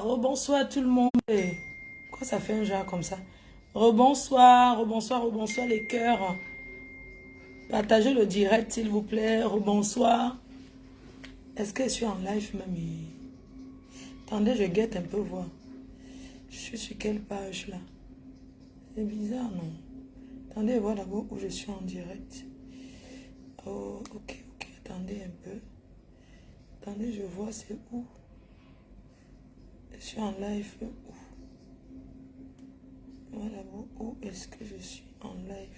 rebonsoir tout le monde. Pourquoi ça fait un genre comme ça? Rebonsoir, rebonsoir, rebonsoir les cœurs. Partagez le direct s'il vous plaît. Rebonsoir. Est-ce que je suis en live même? Attendez, je guette un peu voir. Je suis sur quelle page là? C'est bizarre, non? Attendez, voir d'abord où je suis en direct. Oh, ok, attendez un peu. Attendez, je vois c'est où. Je suis en live où? Voilà, où est-ce que je suis en live?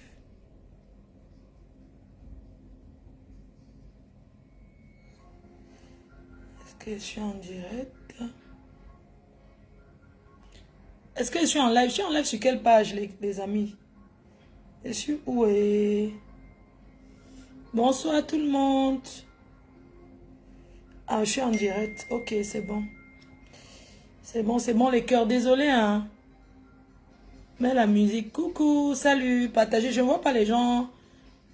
Est-ce que je suis en direct? Est-ce que je suis en live? Je suis en live sur quelle page, les amis? Je suis où? Bonsoir tout le monde. Ah, je suis en direct. Ok, c'est bon. C'est bon les cœurs. Désolé, hein. Mais la musique, coucou, salut, partagez. Je ne vois pas les gens,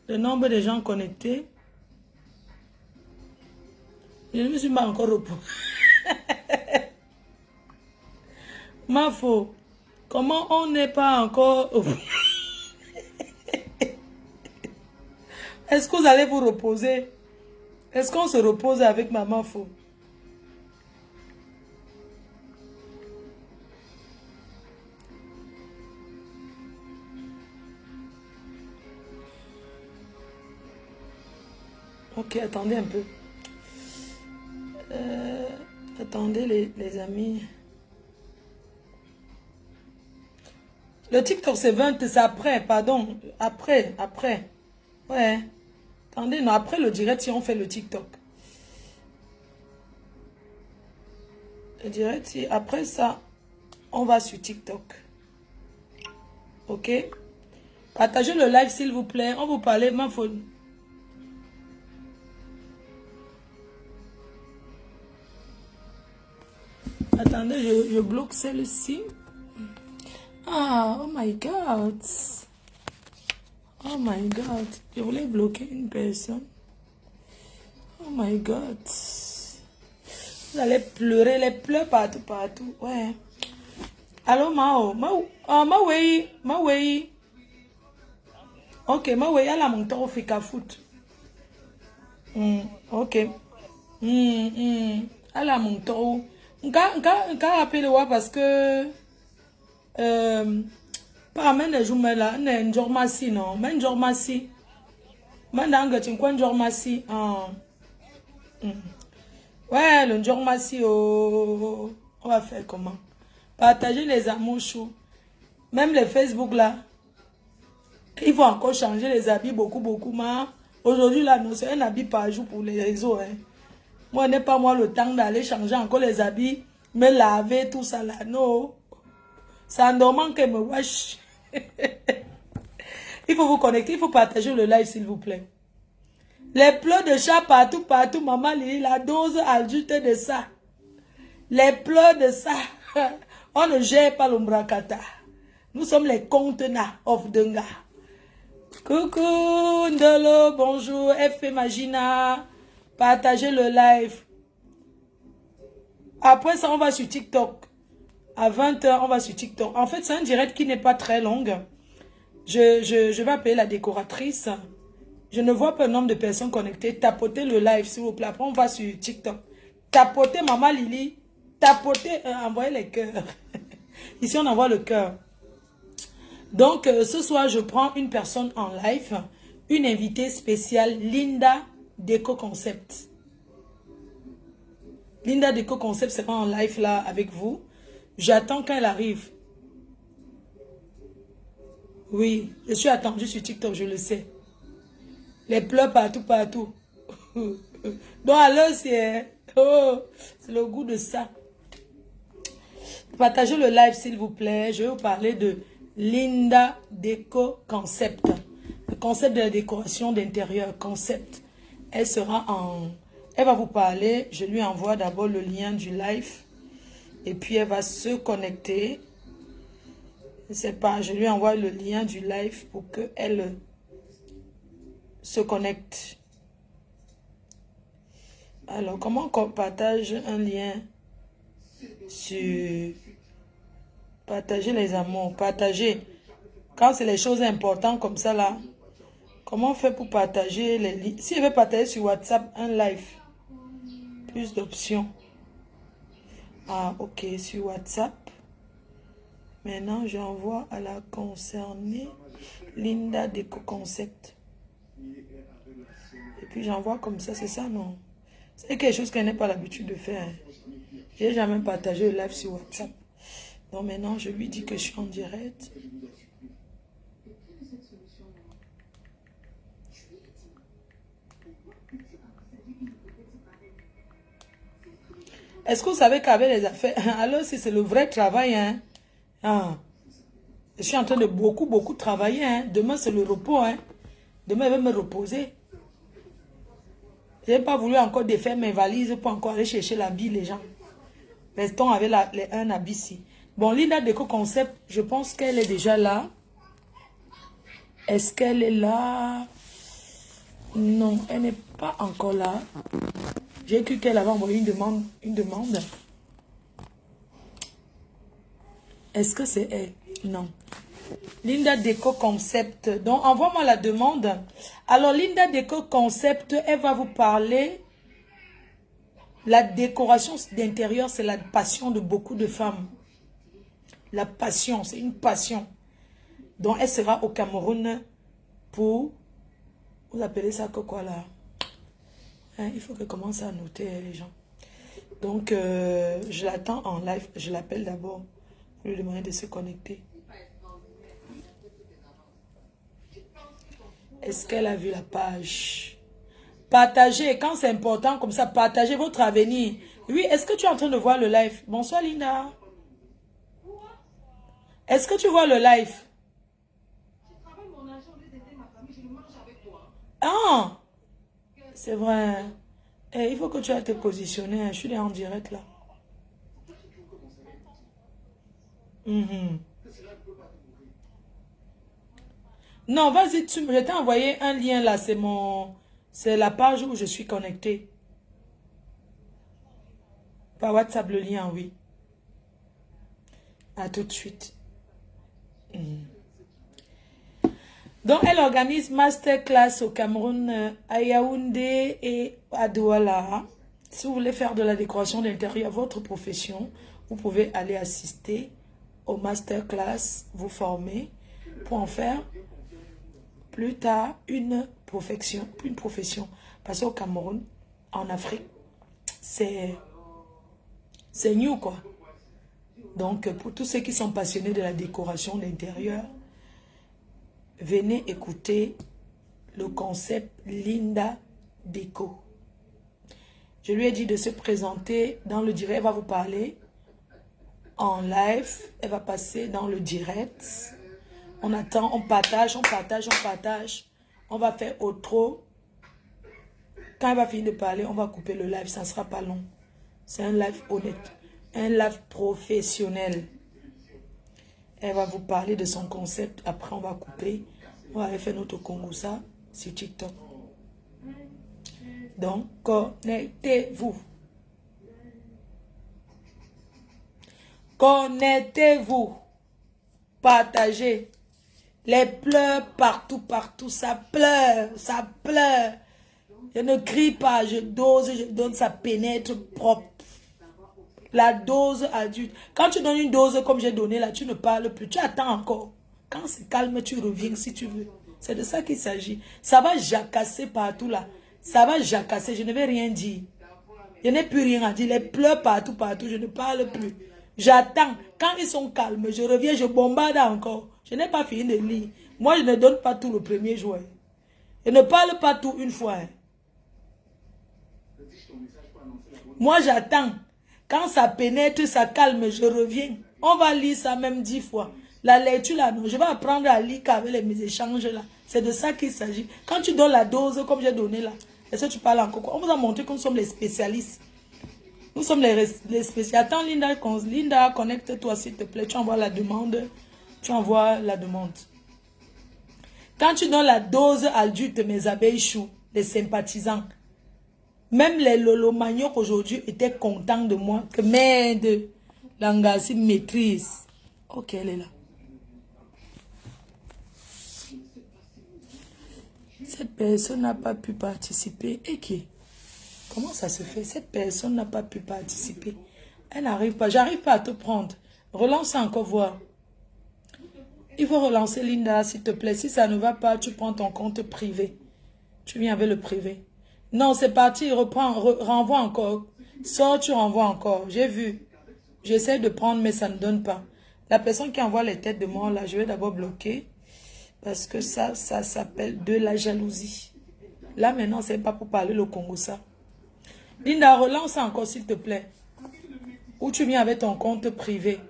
le nombre de gens connectés. Je ne me suis pas encore reposé. Ma faux. Comment on n'est pas encore... Est-ce que vous allez vous reposer? Est-ce qu'on se repose avec maman faux? Ok, attendez un peu. Attendez les amis. Le TikTok c'est 20, c'est après, pardon. Après. Ouais. Attendez, non, après le direct si on fait le TikTok. Le direct si après ça, on va sur TikTok. Ok? Partagez le live s'il vous plaît. On vous parlait, ma faute. Attendez, je bloque celle-ci. Ah, oh my God. Oh my God. Je voulais bloquer une personne. Oh my God. Vous allez pleurer, les pleurs partout, partout. Ouais. Allô, Mao. Mawei. Ok, Mawei, elle a mon temps au fika foot. Ok. Elle a mon temps. Nka appelé parce que par même les jours là, n'est njormasi non, mais njormasi. Mandanga tinkwa njormasi. Ouais, le njormasi oh. On va faire comment? Partager les amours choux. Même les Facebook là. Il faut encore changer les habits beaucoup, mais aujourd'hui là, non, c'est un habit par jour pour les réseaux. Hein. Moi, n'est pas moi le temps d'aller changer encore les habits, me laver, tout ça là. Non. C'est un normal que me wash. Il faut vous connecter, il faut partager le live s'il vous plaît. Les pleurs de chat partout, maman lit la dose adulte de ça. Les pleurs de ça. On ne gère pas l'ombrakata. Nous sommes les contenants of Denga. Coucou Ndolo, bonjour, F. Magina. Partagez le live. Après ça, on va sur TikTok. À 20 h, on va sur TikTok. En fait, c'est un direct qui n'est pas très long. Je vais appeler la décoratrice. Je ne vois pas le nombre de personnes connectées. Tapotez le live, s'il vous plaît. Après, on va sur TikTok. Tapotez Maman Lily. Tapotez, envoyez les cœurs. Ici, on envoie le cœur. Donc, ce soir, je prends une personne en live. Une invitée spéciale, Linda Déco Concept. Linda Déco Concept sera en live là avec vous. J'attends qu'elle arrive. Oui, je suis attendue sur TikTok, je le sais. Les pleurs partout. Donc alors c'est le goût de ça. Partagez le live s'il vous plaît. Je vais vous parler de Linda Déco Concept. Le concept de la décoration d'intérieur, concept. Elle va vous parler. Je lui envoie d'abord le lien du live. Et puis elle va se connecter. Je ne sais pas, je lui envoie le lien du live pour qu'elle se connecte. Alors, comment on partage un lien? sur partager les amours, partager. Quand c'est les choses importantes comme ça là, comment on fait pour partager les livres? Si je veux partager sur WhatsApp un live, plus d'options. Ah, ok, sur WhatsApp. Maintenant, j'envoie à la concernée Linda Déco Concept. Et puis j'envoie comme ça, c'est ça, non? C'est quelque chose qu'elle n'a pas l'habitude de faire. J'ai jamais partagé le live sur WhatsApp. Donc maintenant, je lui dis que je suis en direct. Est-ce que vous savez qu'avec les affaires, alors si c'est le vrai travail, hein? Ah, je suis en train de beaucoup travailler, hein? Demain, c'est le repos, hein? Demain, je vais me reposer. Je n'ai pas voulu encore défaire mes valises pour encore aller chercher l'habit, les gens. Restons avec un habit ici. Bon, Linda Déco Concept, je pense qu'elle est déjà là. Est-ce qu'elle est là? Non, elle n'est pas encore là. J'ai cru qu'elle avait envoyé une demande. Est-ce que c'est elle? Non. Linda Déco Concept. Donc, envoie-moi la demande. Alors, Linda Déco Concept, elle va vous parler. La décoration d'intérieur, c'est la passion de beaucoup de femmes. La passion, c'est une passion. Donc, elle sera au Cameroun pour... Vous appelez ça que quoi là? Hein, il faut qu'elle commence à noter les gens. Donc, je l'attends en live. Je l'appelle d'abord pour lui demander de se connecter. Est-ce qu'elle a vu la page? Partagez, quand c'est important comme ça, partagez votre avenir. Oui, est-ce que tu es en train de voir le live? Bonsoir Linda. Est-ce que tu vois le live? Ah, c'est vrai. Eh, il faut que tu ailles te positionner. Je suis en direct là. Non, vas-y, je t'ai envoyé un lien là. C'est la page où je suis connectée. Par WhatsApp, le lien, oui. À tout de suite. Donc, elle organise masterclass au Cameroun, à Yaoundé et à Douala. Si vous voulez faire de la décoration d'intérieur, votre profession, vous pouvez aller assister au masterclass, vous former pour en faire plus tard une profession. Parce qu'au Cameroun, en Afrique, c'est new quoi. Donc, pour tous ceux qui sont passionnés de la décoration d'intérieur, venez écouter le concept Linda Déco. Je lui ai dit de se présenter dans le direct. Elle va vous parler en live. Elle va passer dans le direct. On attend, on partage. On va faire outro. Quand elle va finir de parler, on va couper le live. Ça ne sera pas long. C'est un live honnête. Un live professionnel. Elle va vous parler de son concept. Après, on va couper. On va aller faire notre Kongoussa sur TikTok. Donc, connectez-vous. Connectez-vous. Partagez. Les pleurs partout. Ça pleure. Je ne crie pas. Je dose. Je donne. Ça pénètre propre. La dose adulte. Quand tu donnes une dose comme j'ai donné là, tu ne parles plus. Tu attends encore. Quand c'est calme, tu reviens si tu veux. C'est de ça qu'il s'agit. Ça va jacasser partout là. Ça va jacasser. Je ne vais rien dire. Je n'ai plus rien à dire. Les pleurs partout. Je ne parle plus. J'attends. Quand ils sont calmes, je reviens, je bombarde encore. Je n'ai pas fini de lire. Moi, je ne donne pas tout le premier jour. Je ne parle pas tout une fois. Moi, j'attends. Quand ça pénètre, ça calme, je reviens. On va lire ça même 10 fois. La lecture là, non. Je vais apprendre à lire qu'avec mes échanges là. C'est de ça qu'il s'agit. Quand tu donnes la dose comme j'ai donné là, est-ce que tu parles encore? On vous a montré que nous sommes les spécialistes. Nous sommes les spécialistes. Attends, Linda, connecte-toi s'il te plaît. Tu envoies la demande. Quand tu donnes la dose adulte, mes abeilles choux, les sympathisants, même les Lolo Manioc aujourd'hui étaient contents de moi. Que merde, Langassi maîtrise. Ok, elle est là. Cette personne n'a pas pu participer. Et qui? Comment ça se fait? Cette personne n'a pas pu participer. Elle n'arrive pas. J'arrive pas à te prendre. Relance encore voir. Il faut relancer Linda, s'il te plaît. Si ça ne va pas, tu prends ton compte privé. Tu viens avec le privé. Non, c'est parti. Reprends. Renvoie encore. Sors, tu renvoies encore. J'ai vu. J'essaie de prendre, mais ça ne donne pas. La personne qui envoie les têtes de mort, là, je vais d'abord bloquer. Parce que ça s'appelle de la jalousie. Là, maintenant, c'est pas pour parler le Congo, ça. Linda, relance encore, s'il te plaît. Ou tu viens avec ton compte privé.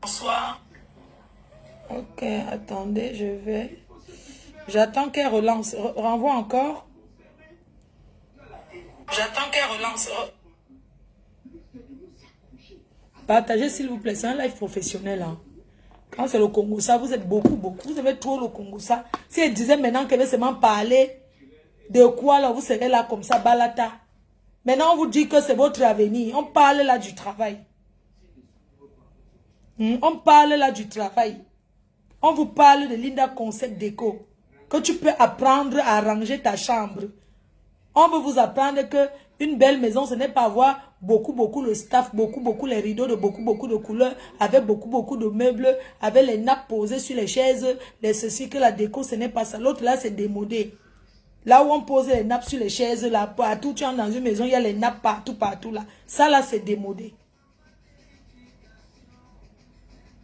Bonsoir. Ok, attendez, je vais... J'attends qu'elle relance. Renvoie encore. J'attends qu'elle relance. Partagez, s'il vous plaît. C'est un live professionnel. Hein. Quand c'est le Congo, ça, vous êtes beaucoup. Vous avez trop le Congo, ça. Si elle disait maintenant qu'elle veut seulement parler de quoi, là, vous serez là comme ça, balata. Maintenant, on vous dit que c'est votre avenir. On parle là du travail. On parle là du travail. On vous parle de Linda Concept Déco. Que tu peux apprendre à ranger ta chambre. On veut vous apprendre que une belle maison, ce n'est pas avoir beaucoup le staff, beaucoup les rideaux de beaucoup de couleurs, avec beaucoup de meubles, avec les nappes posées sur les chaises, les ceci, que la déco, ce n'est pas ça. L'autre là, c'est démodé. Là où on pose les nappes sur les chaises, là, partout, tu entres dans une maison, il y a les nappes partout là. Ça là, c'est démodé.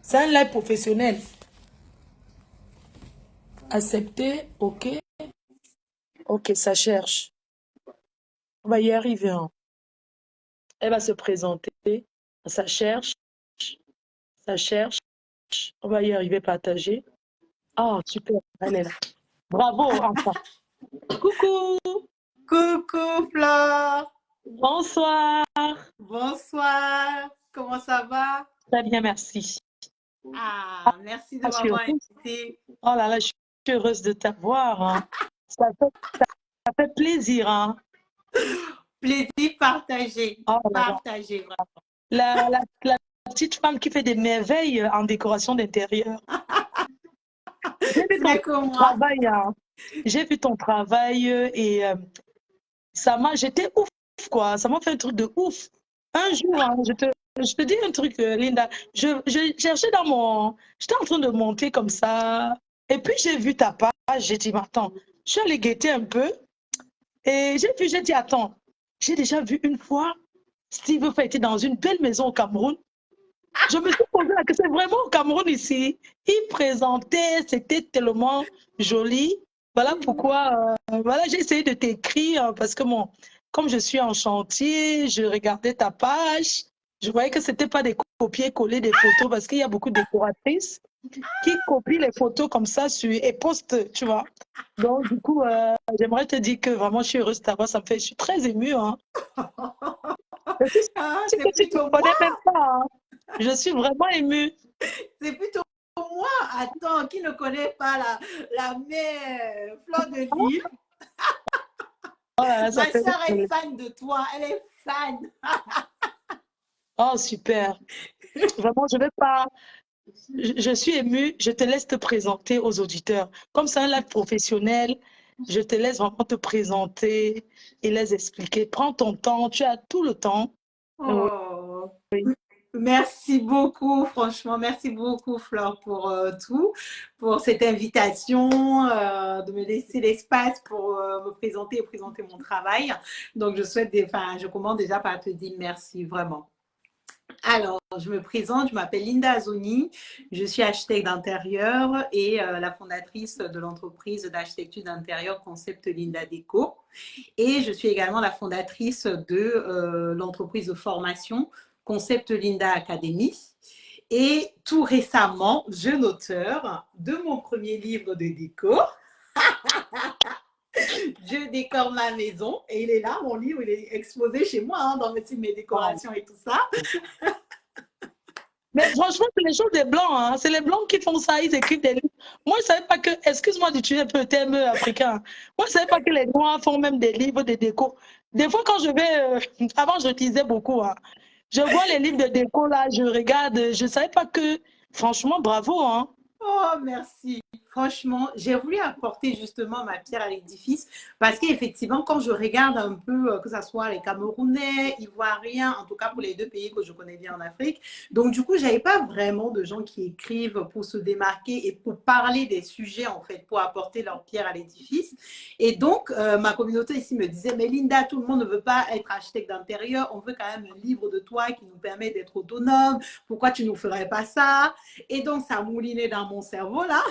C'est un live professionnel. Accepter, ok. Ok, ça cherche. On va y arriver. Hein. Elle va se présenter. Ça cherche. Ça cherche. On va y arriver, partager. Oh, super. Elle est là. Bravo, enfin. Coucou. Coucou, Flore. Bonsoir. Bonsoir. Comment ça va? Très bien, merci. Ah, merci de m'avoir invité. Oh là là, je suis heureuse de t'avoir. Hein. Ça fait plaisir. Hein. Plaisir partagé. Oh là là. Partagé, vraiment. La petite femme qui fait des merveilles en décoration d'intérieur. J'ai vu ton travail. Hein. J'ai vu ton travail et j'étais ouf, quoi. Ça m'a fait un truc de ouf. Un jour, hein, je te dis un truc, Linda. Je cherchais j'étais en train de monter comme ça. Et puis, j'ai vu ta page. J'ai dit, mais attends, je suis allée guetter un peu. Et j'ai dit, attends, j'ai déjà vu une fois Steve était dans une belle maison au Cameroun. Je me suis posé la question, c'est vraiment au Cameroun ici. Il présentait, c'était tellement joli. Voilà pourquoi, voilà, j'ai essayé de t'écrire parce que comme je suis en chantier, je regardais ta page. Je voyais que ce n'était pas des copier-coller des photos parce qu'il y a beaucoup de décoratrices qui copient les photos comme ça et postent, tu vois. Donc, du coup, j'aimerais te dire que vraiment, je suis heureuse de t'avoir. Je suis très émue. Hein. C'est que tu ne me connais même pas. Hein. Je suis vraiment émue. C'est plutôt moi. Attends, qui ne connaît pas la mère Fleur de Lille? Oh là là, ma soeur est fan de toi. Elle est fan. Oh, super. Vraiment, je ne vais pas... Je suis émue. Je te laisse te présenter aux auditeurs. Comme c'est un live professionnel, je te laisse vraiment te présenter et les expliquer. Prends ton temps. Tu as tout le temps. Oh. Oui. Merci beaucoup, franchement, merci beaucoup, Flore, pour tout, pour cette invitation, de me laisser l'espace pour me présenter et présenter mon travail. Donc, je commence déjà par te dire merci, vraiment. Alors, je me présente, je m'appelle Linda Azoni, je suis architecte d'intérieur et la fondatrice de l'entreprise d'architecture d'intérieur Concept Linda Déco. Et je suis également la fondatrice de l'entreprise de formation Concept Linda Academy. Et tout récemment, jeune auteur de mon premier livre de déco. Je décore ma maison et il est là, mon livre, il est exposé chez moi hein, dans mes décorations et tout ça. Mais franchement, c'est les choses des Blancs. Hein. C'est les Blancs qui font ça. Ils écrivent des livres Moi, je ne savais pas que, excuse-moi d'utiliser un peu le terme africain. Moi, je ne savais pas que les Noirs font même des livres de déco. Des fois, quand je vais, avant, je j'utilisais beaucoup. Hein. Je vois les livres de déco, là, je regarde. Je ne savais pas que, franchement, bravo. Hein. Oh, merci. Franchement, j'ai voulu apporter justement ma pierre à l'édifice parce qu'effectivement, quand je regarde un peu, que ce soit les Camerounais, Ivoiriens, en tout cas pour les deux pays que je connais bien en Afrique, donc du coup, je n'avais pas vraiment de gens qui écrivent pour se démarquer et pour parler des sujets, en fait, pour apporter leur pierre à l'édifice. Et donc, ma communauté ici me disait, mais Linda, tout le monde ne veut pas être architecte d'intérieur, on veut quand même un livre de toi qui nous permet d'être autonome, pourquoi tu ne nous ferais pas ça? Et donc, ça moulinait dans mon cerveau, là.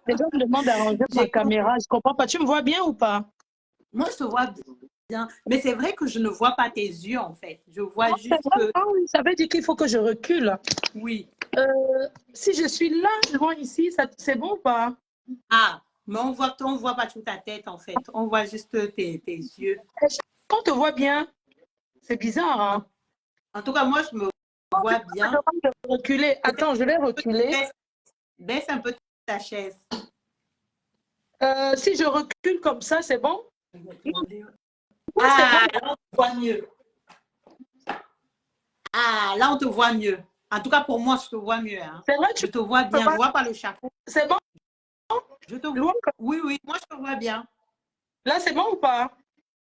Les gens me demandent d'arranger ma caméra. Je ne comprends pas. Tu me vois bien ou pas? Moi, je te vois bien. Mais c'est vrai que je ne vois pas tes yeux, en fait. Je vois juste que… Ah oui, ça veut dire qu'il faut que je recule. Oui. Si je suis là, loin ici, c'est bon ou pas? Ah, mais on voit pas toute ta tête, en fait. On voit juste tes yeux. On te voit bien. C'est bizarre, hein? En tout cas, moi, je me vois bien. Je vais reculer. Attends, je vais reculer. Baisse un peu ta chaise. Si je recule comme ça, c'est bon? Ah, là, on te voit mieux. Ah, là, on te voit mieux. En tout cas, pour moi, je te vois mieux. Hein. C'est vrai, je te vois bien. Je ne vois pas le chapeau. C'est bon? Je te vois. Oui, oui, moi, je te vois bien. Là, c'est bon ou pas?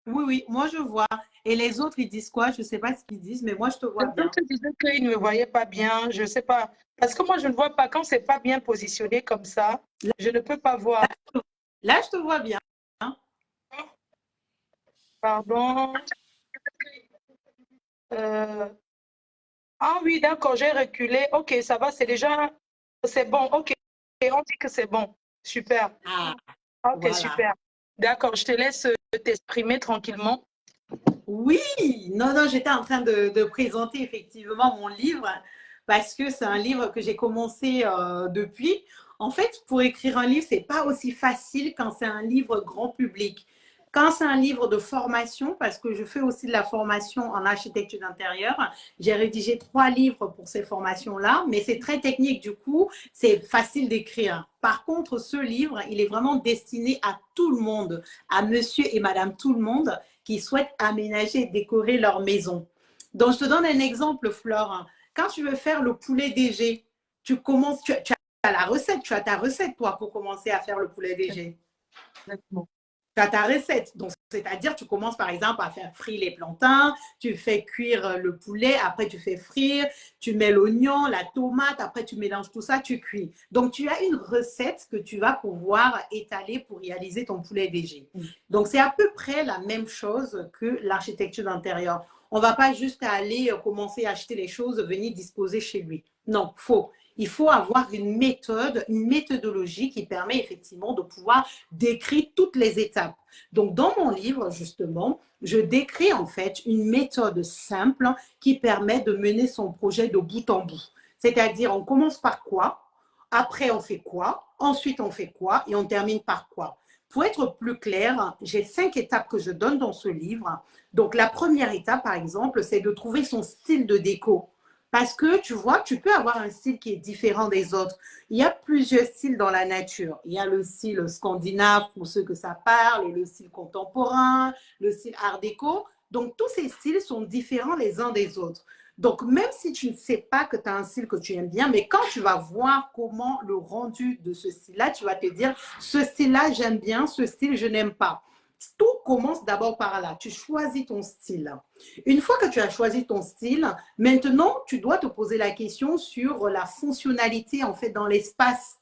Oui, oui, moi, je vois. Et les autres, ils disent quoi? Je ne sais pas ce qu'ils disent, mais moi, je te vois bien. Les autres disaient qu'ils ne me voyaient pas bien. Je ne sais pas. Parce que moi, je ne vois pas. Quand ce n'est pas bien positionné comme ça, je ne peux pas voir. Là, je te vois bien. Pardon. Ah oui, d'accord, j'ai reculé. Ok, ça va, c'est déjà… C'est bon, ok. On dit que c'est bon. Super. Ah, Ok, voilà. super. D'accord, je te laisse t'exprimer tranquillement. Oui, non, non, j'étais en train de présenter effectivement mon livre parce que c'est un livre que j'ai commencé depuis. En fait, pour écrire un livre, c'est pas aussi facile quand c'est un livre grand public. Quand c'est un livre de formation, parce que je fais aussi de la formation en architecture d'intérieur, j'ai rédigé 3 livres pour ces formations-là, mais c'est très technique, du coup, c'est facile d'écrire. Par contre, ce livre, il est vraiment destiné à tout le monde, à monsieur et madame tout le monde qui souhaitent aménager et décorer leur maison. Donc, je te donne un exemple, Flore. Quand tu veux faire le poulet DG, tu commences, tu as la recette, tu as ta recette, toi, pour commencer à faire le poulet DG. Exactement. Tu as ta recette. Donc, c'est-à-dire, tu commences par exemple à faire frire les plantains, tu fais cuire le poulet, après tu fais frire, tu mets l'oignon, la tomate, après tu mélanges tout ça, tu cuis. Donc, tu as une recette que tu vas pouvoir étaler pour réaliser ton poulet DG. Donc, c'est à peu près la même chose que l'architecture d'intérieur. On ne va pas juste aller commencer à acheter les choses, venir disposer chez lui. Non, faux. Il faut avoir une méthode, une méthodologie qui permet effectivement de pouvoir décrire toutes les étapes. Donc, dans mon livre, justement, je décris en fait une méthode simple qui permet de mener son projet de bout en bout. C'est-à-dire, on commence par quoi, après on fait quoi, ensuite on fait quoi et on termine par quoi. Pour être plus clair, j'ai 5 étapes que je donne dans ce livre. Donc, la première étape, par exemple, c'est de trouver son style de déco. Parce que tu vois, tu peux avoir un style qui est différent des autres. Il y a plusieurs styles dans la nature. Il y a le style scandinave pour ceux que ça parle, le style contemporain, le style art déco. Donc, tous ces styles sont différents les uns des autres. Donc, même si tu ne sais pas que tu as un style que tu aimes bien, mais quand tu vas voir comment le rendu de ce style-là, tu vas te dire, ce style-là, j'aime bien, ce style, je n'aime pas. Tout commence d'abord par là. Tu choisis ton style. Une fois que tu as choisi ton style, maintenant, tu dois te poser la question sur la fonctionnalité en fait dans l'espace.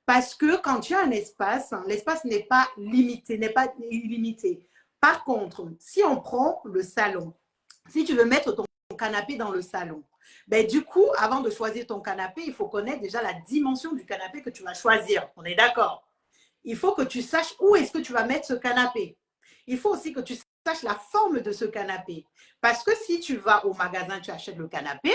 Parce que quand tu as un espace, l'espace n'est pas limité, n'est pas illimité. Par contre, si on prend le salon, si tu veux mettre ton canapé dans le salon, ben, du coup, avant de choisir ton canapé, il faut connaître déjà la dimension du canapé que tu vas choisir. On est d'accord? Il faut que tu saches où est-ce que tu vas mettre ce canapé. Il faut aussi que tu saches la forme de ce canapé. Parce que si tu vas au magasin, tu achètes le canapé,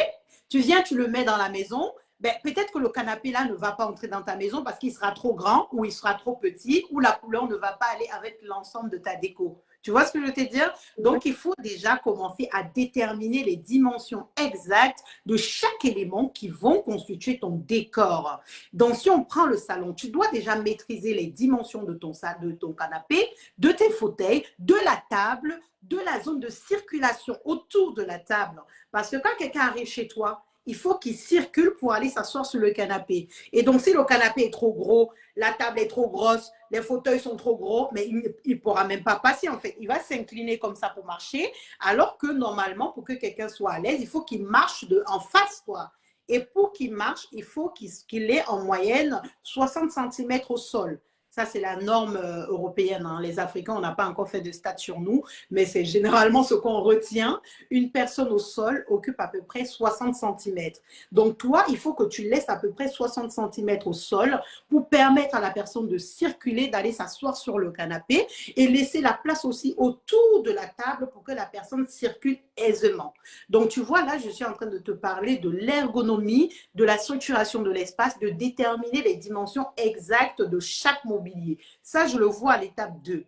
tu viens, tu le mets dans la maison, ben, peut-être que le canapé là ne va pas entrer dans ta maison parce qu'il sera trop grand ou il sera trop petit ou la couleur ne va pas aller avec l'ensemble de ta déco. Tu vois ce que je veux te dire? Donc, il faut déjà commencer à déterminer les dimensions exactes de chaque élément qui vont constituer ton décor. Donc, si on prend le salon, tu dois déjà maîtriser les dimensions de ton canapé, de tes fauteuils, de la table, de la zone de circulation autour de la table. Parce que quand quelqu'un arrive chez toi, il faut qu'il circule pour aller s'asseoir sur le canapé. Et donc, si le canapé est trop gros, la table est trop grosse, les fauteuils sont trop gros, mais il ne pourra même pas passer en fait. Il va s'incliner comme ça pour marcher, alors que normalement, pour que quelqu'un soit à l'aise, il faut qu'il marche en face, quoi. Et pour qu'il marche, il faut qu'il ait en moyenne 60 centimètres au sol. Ça, c'est la norme européenne. Hein. Les Africains, on n'a pas encore fait de stats sur nous, mais c'est généralement ce qu'on retient. Une personne au sol occupe à peu près 60 centimètres. Donc, toi, il faut que tu laisses à peu près 60 centimètres au sol pour permettre à la personne de circuler, d'aller s'asseoir sur le canapé et laisser la place aussi autour de la table pour que la personne circule aisément. Donc, tu vois, là, je suis en train de te parler de l'ergonomie, de la structuration de l'espace, de déterminer les dimensions exactes de chaque mobilier. Ça, je le vois à l'étape 2.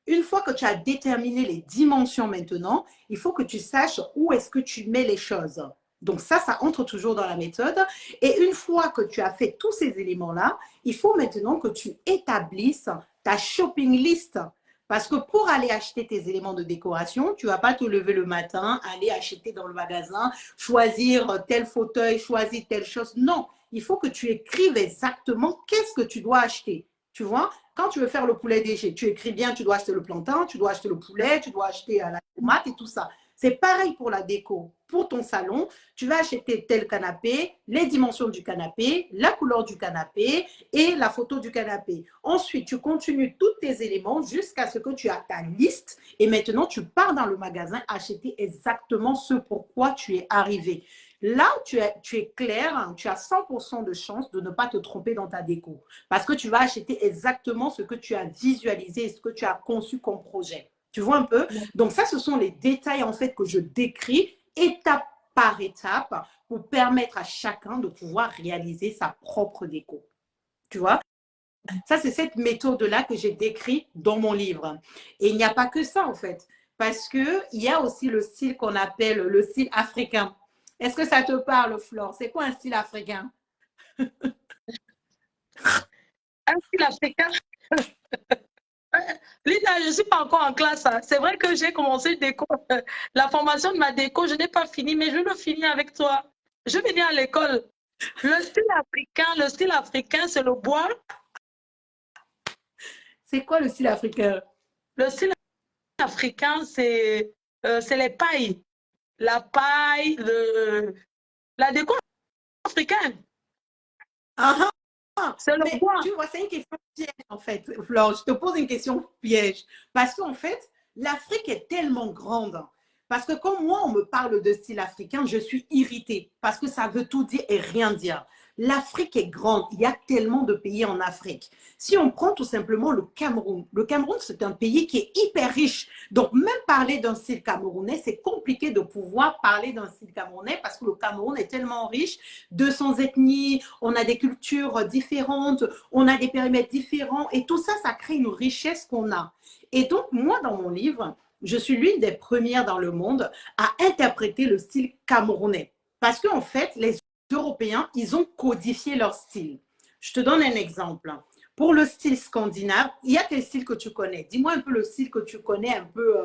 Une fois que tu as déterminé les dimensions maintenant, il faut que tu saches où est-ce que tu mets les choses. Donc ça entre toujours dans la méthode. Et une fois que tu as fait tous ces éléments-là, il faut maintenant que tu établisses ta shopping list. Parce que pour aller acheter tes éléments de décoration, tu ne vas pas te lever le matin, aller acheter dans le magasin, choisir tel fauteuil, choisir telle chose. Non, il faut que tu écrives exactement qu'est-ce que tu dois acheter. Tu vois, quand tu veux faire le poulet DG, tu écris bien, tu dois acheter le plantain, tu dois acheter le poulet, tu dois acheter la tomate et tout ça. C'est pareil pour la déco. Pour ton salon, tu vas acheter tel canapé, les dimensions du canapé, la couleur du canapé et la photo du canapé. Ensuite, tu continues tous tes éléments jusqu'à ce que tu as ta liste et maintenant, tu pars dans le magasin acheter exactement ce pourquoi tu es arrivé. Là, tu es clair, tu as 100% de chance de ne pas te tromper dans ta déco parce que tu vas acheter exactement ce que tu as visualisé et ce que tu as conçu comme projet. Tu vois un peu? Donc ça, ce sont les détails en fait que je décris étape par étape pour permettre à chacun de pouvoir réaliser sa propre déco. Tu vois? Ça, c'est cette méthode-là que j'ai décrite dans mon livre. Et il n'y a pas que ça en fait, parce qu'il y a aussi le style qu'on appelle le style africain. Est-ce que ça te parle, Flore? C'est quoi un style africain? Un style africain. Lina, je ne suis pas encore en classe. Hein. C'est vrai que j'ai commencé déco, la formation de ma déco, je n'ai pas fini, mais je vais le finir avec toi. Je vais venir à l'école. Le style africain, c'est le bois. C'est quoi le style africain? Le style africain, c'est les pailles. La paille, la déco africaine. Ah, c'est le mais bois. tu vois, c'est une question piège en fait, Flore. Je te pose une question piège. Parce qu'en fait, l'Afrique est tellement grande. Parce que quand moi, on me parle de style africain, je suis irritée. Parce que ça veut tout dire et rien dire. L'Afrique est grande. Il y a tellement de pays en Afrique. Si on prend tout simplement le Cameroun, c'est un pays qui est hyper riche. Donc, même parler d'un style camerounais, c'est compliqué de pouvoir parler d'un style camerounais parce que le Cameroun est tellement riche, 200 ethnies, on a des cultures différentes, on a des périmètres différents et tout ça, ça crée une richesse qu'on a. Et donc, moi, dans mon livre, je suis l'une des premières dans le monde à interpréter le style camerounais. Parce qu'en fait, les Européens, ils ont codifié leur style. Je te donne un exemple. Pour le style scandinave, il y a quel style que tu connais? Dis-moi un peu le style que tu connais un peu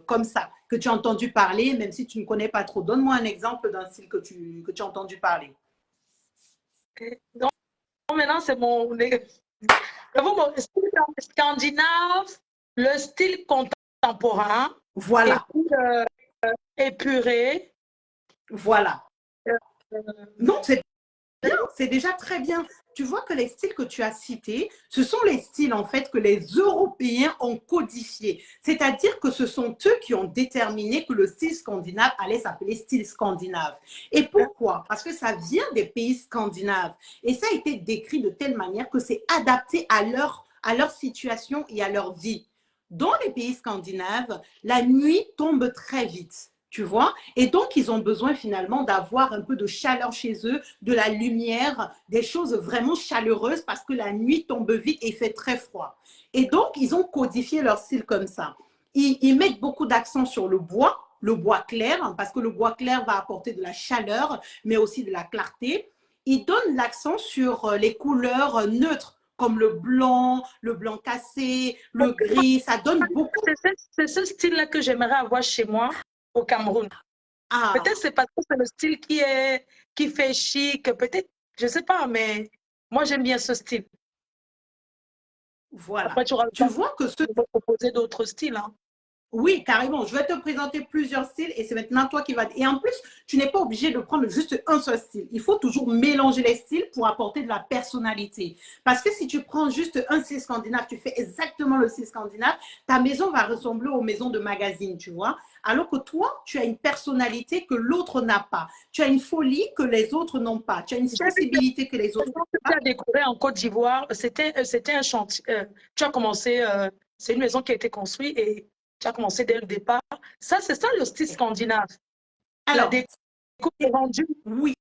comme ça, que tu as entendu parler, même si tu ne connais pas trop. Donne-moi un exemple d'un style que tu as entendu parler. Donc, maintenant, c'est mon style scandinave, le style contemporain. Voilà. Et puis, épuré. Voilà. Non, c'est bien, c'est déjà très bien. Tu vois que les styles que tu as cités, ce sont les styles en fait que les Européens ont codifiés. C'est-à-dire que ce sont eux qui ont déterminé que le style scandinave allait s'appeler style scandinave. Et pourquoi? Parce que ça vient des pays scandinaves. Et ça a été décrit de telle manière que c'est adapté à leur situation et à leur vie. Dans les pays scandinaves, la nuit tombe très vite. Tu vois? Et donc, ils ont besoin finalement d'avoir un peu de chaleur chez eux, de la lumière, des choses vraiment chaleureuses parce que la nuit tombe vite et il fait très froid. Et donc, ils ont codifié leur style comme ça. ils mettent beaucoup d'accent sur le bois clair, parce que le bois clair va apporter de la chaleur, mais aussi de la clarté. Ils donnent l'accent sur les couleurs neutres, comme le blanc cassé, le gris. Ça donne beaucoup. C'est ce style-là que j'aimerais avoir chez moi au Cameroun. Ah, Peut-être c'est parce que c'est le style qui fait chic, peut-être, je ne sais pas, mais moi j'aime bien ce style. voilà. Après, tu auras le Tu temps vois que ce... de me proposer d'autres styles. Hein. Oui, carrément. Je vais te présenter plusieurs styles et c'est maintenant toi qui vas... Et en plus, tu n'es pas obligé de prendre juste un seul style. Il faut toujours mélanger les styles pour apporter de la personnalité. Parce que si tu prends juste un style scandinave, tu fais exactement le style scandinave, ta maison va ressembler aux maisons de magazine, tu vois. Alors que toi, tu as une personnalité que l'autre n'a pas. Tu as une folie que les autres n'ont pas. Tu as une sensibilité que les autres n'ont Tu pas. as découvert en Côte d'Ivoire, c'était un chantier. Tu as commencé, c'est une maison qui a été construite et tu as commencé dès le départ. Ça, c'est ça le style scandinave. La Alors, déco est rendue. oui.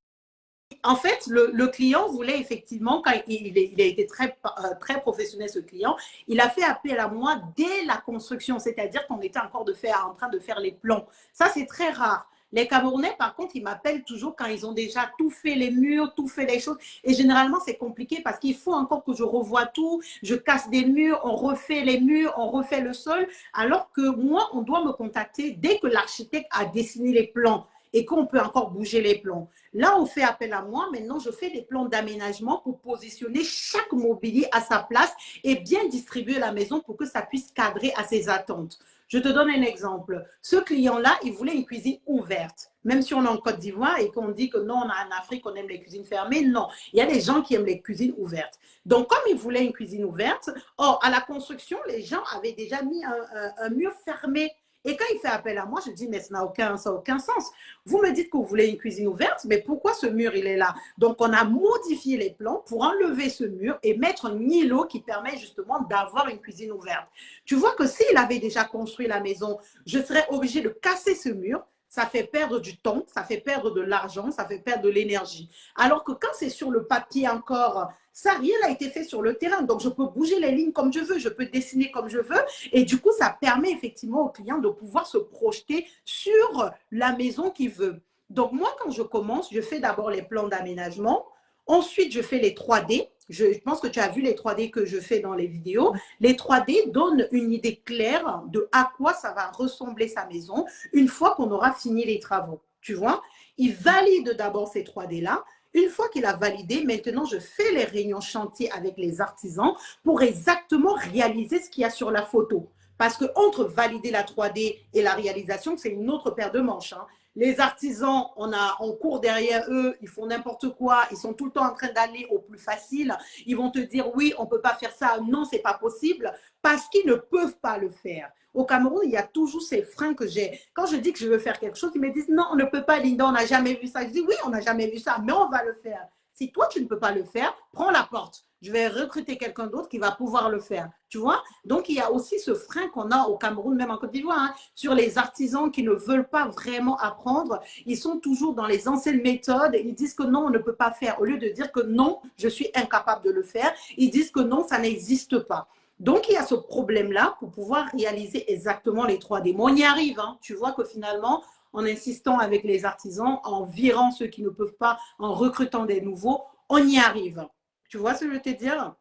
En fait, le client voulait effectivement, quand il a été très professionnel, ce client, il a fait appel à moi dès la construction, c'est-à-dire qu'on était encore en train de faire les plans. Ça, c'est très rare. Les Camerounais, par contre, ils m'appellent toujours quand ils ont déjà tout fait, les murs, tout fait les choses. Et généralement, c'est compliqué parce qu'il faut encore que je revoie tout, je casse des murs, on refait les murs, on refait le sol. Alors que moi, on doit me contacter dès que l'architecte a dessiné les plans et qu'on peut encore bouger les plans. Là, on fait appel à moi. Maintenant, je fais des plans d'aménagement pour positionner chaque mobilier à sa place et bien distribuer la maison pour que ça puisse cadrer à ses attentes. Je te donne un exemple. Ce client-là, il voulait une cuisine ouverte. Même si on est en Côte d'Ivoire et qu'on dit que non, on est en Afrique, on aime les cuisines fermées. Non, il y a des gens qui aiment les cuisines ouvertes. Donc, comme il voulait une cuisine ouverte, or, à la construction, les gens avaient déjà mis un mur fermé. Et quand il fait appel à moi, je dis, mais ça n'a aucun sens. Vous me dites que vous voulez une cuisine ouverte, mais pourquoi ce mur, il est là? Donc, on a modifié les plans pour enlever ce mur et mettre un îlot qui permet justement d'avoir une cuisine ouverte. Tu vois que s'il avait déjà construit la maison, je serais obligée de casser ce mur. Ça fait perdre du temps, ça fait perdre de l'argent, ça fait perdre de l'énergie. Alors que quand c'est sur le papier encore, ça, rien n'a été fait sur le terrain. Donc, je peux bouger les lignes comme je veux, je peux dessiner comme je veux. Et du coup, ça permet effectivement au client de pouvoir se projeter sur la maison qu'il veut. Donc, moi, quand je commence, je fais d'abord les plans d'aménagement. Ensuite, je fais les 3D. Je pense que tu as vu les 3D que je fais dans les vidéos. Les 3D donnent une idée claire de à quoi ça va ressembler sa maison une fois qu'on aura fini les travaux. Tu vois, il valide d'abord ces 3D-là. Une fois qu'il a validé, maintenant, je fais les réunions chantier avec les artisans pour exactement réaliser ce qu'il y a sur la photo. Parce que entre valider la 3D et la réalisation, c'est une autre paire de manches. Hein. Les artisans, on court derrière eux, ils font n'importe quoi, ils sont tout le temps en train d'aller au plus facile. Ils vont te dire, oui, on ne peut pas faire ça, non, ce n'est pas possible, parce qu'ils ne peuvent pas le faire. Au Cameroun, il y a toujours ces freins que j'ai. Quand je dis que je veux faire quelque chose, ils me disent, non, on ne peut pas, Linda, on n'a jamais vu ça. Je dis, oui, on n'a jamais vu ça, mais on va le faire. Si toi, tu ne peux pas le faire, prends la porte. Je vais recruter quelqu'un d'autre qui va pouvoir le faire. Tu vois? Donc, il y a aussi ce frein qu'on a au Cameroun, même en Côte d'Ivoire, hein, sur les artisans qui ne veulent pas vraiment apprendre. Ils sont toujours dans les anciennes méthodes. Ils disent que non, on ne peut pas faire. Au lieu de dire que non, je suis incapable de le faire, ils disent que non, ça n'existe pas. Donc, il y a ce problème-là pour pouvoir réaliser exactement les 3D. Mais on y arrive. Hein. Tu vois que finalement, en insistant avec les artisans, en virant ceux qui ne peuvent pas, en recrutant des nouveaux, on y arrive. Tu vois ce que je veux te dire?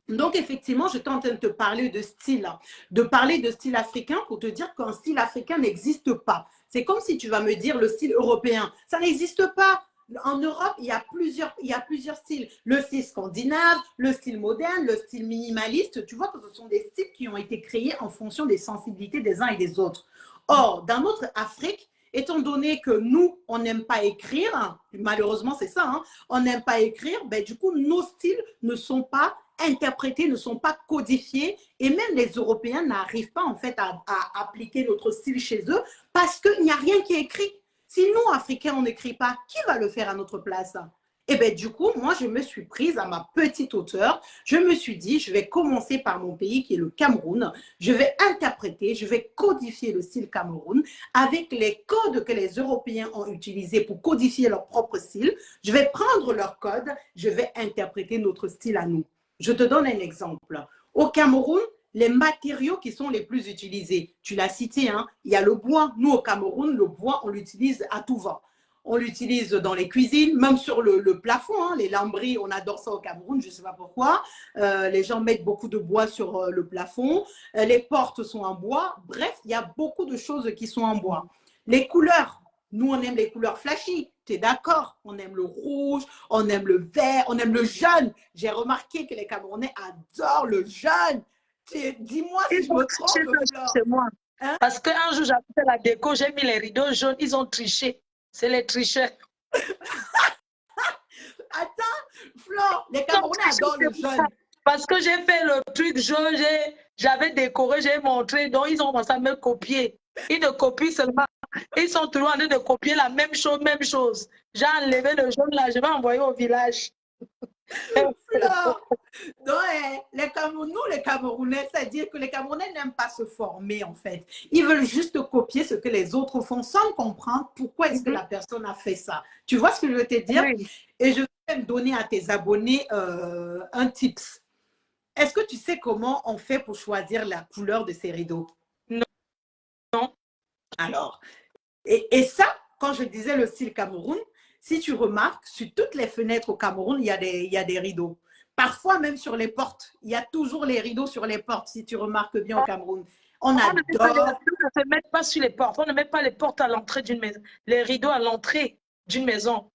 Donc, effectivement, je suis en train de te parler de style, africain pour te dire qu'un style africain n'existe pas. C'est comme si tu vas me dire le style européen. Ça n'existe pas. En Europe, il y a plusieurs styles. Le style scandinave, le style moderne, le style minimaliste. Tu vois que ce sont des styles qui ont été créés en fonction des sensibilités des uns et des autres. Or, dans notre Afrique, étant donné que nous, on n'aime pas écrire, malheureusement c'est ça, hein, on n'aime pas écrire, ben, du coup, nos styles ne sont pas interprétés, ne sont pas codifiés et même les Européens n'arrivent pas en fait à appliquer notre style chez eux parce qu'il n'y a rien qui est écrit. Si nous, Africains, on n'écrit pas, qui va le faire à notre place? Et bien, du coup, moi, je me suis prise à ma petite hauteur. Je me suis dit, je vais commencer par mon pays qui est le Cameroun. Je vais interpréter, je vais codifier le style Cameroun avec les codes que les Européens ont utilisés pour codifier leur propre style. Je vais prendre leurs codes, je vais interpréter notre style à nous. Je te donne un exemple. Au Cameroun, les matériaux qui sont les plus utilisés. Tu l'as cité, hein, il y a le bois. Nous, au Cameroun, le bois, on l'utilise à tout va. On l'utilise dans les cuisines, même sur le plafond. Hein, les lambris, on adore ça au Cameroun, je ne sais pas pourquoi. Les gens mettent beaucoup de bois sur le plafond. Les portes sont en bois. Bref, il y a beaucoup de choses qui sont en bois. Les couleurs, nous, on aime les couleurs flashy. Tu es d'accord? On aime le rouge, on aime le vert, on aime le jaune. J'ai remarqué que les Camerounais adorent le jaune. Dis-moi si je me trompe, Flore. C'est moi. Hein? Parce qu'un jour, j'ai fait la déco, j'ai mis les rideaux jaunes, ils ont triché. C'est les tricheurs. Attends, Flore, les Camerounais adorent le jaune. Parce que j'ai fait le truc jaune, j'avais décoré, j'ai montré, donc ils ont commencé à me copier. Ils ne copient seulement, ils sont toujours en train de copier la même chose, même chose. J'ai enlevé le jaune là, je vais envoyer au village. Flore, donc, nous, les Camerounais, c'est-à-dire que les Camerounais n'aiment pas se former, en fait. Ils veulent juste copier ce que les autres font sans comprendre pourquoi est-ce que la personne a fait ça. Tu vois ce que je veux te dire? Oui. Et je vais me donner à tes abonnés un tips. Est-ce que tu sais comment on fait pour choisir la couleur de ces rideaux? Non. Alors, et ça, quand je disais le style Cameroun, si tu remarques, sur toutes les fenêtres au Cameroun, il y a des rideaux. Parfois, même sur les portes. Il y a toujours les rideaux sur les portes, si tu remarques bien au Cameroun. On adore. Ne se met pas sur les portes. On ne met pas les portes à l'entrée d'une maison. Les rideaux à l'entrée d'une maison.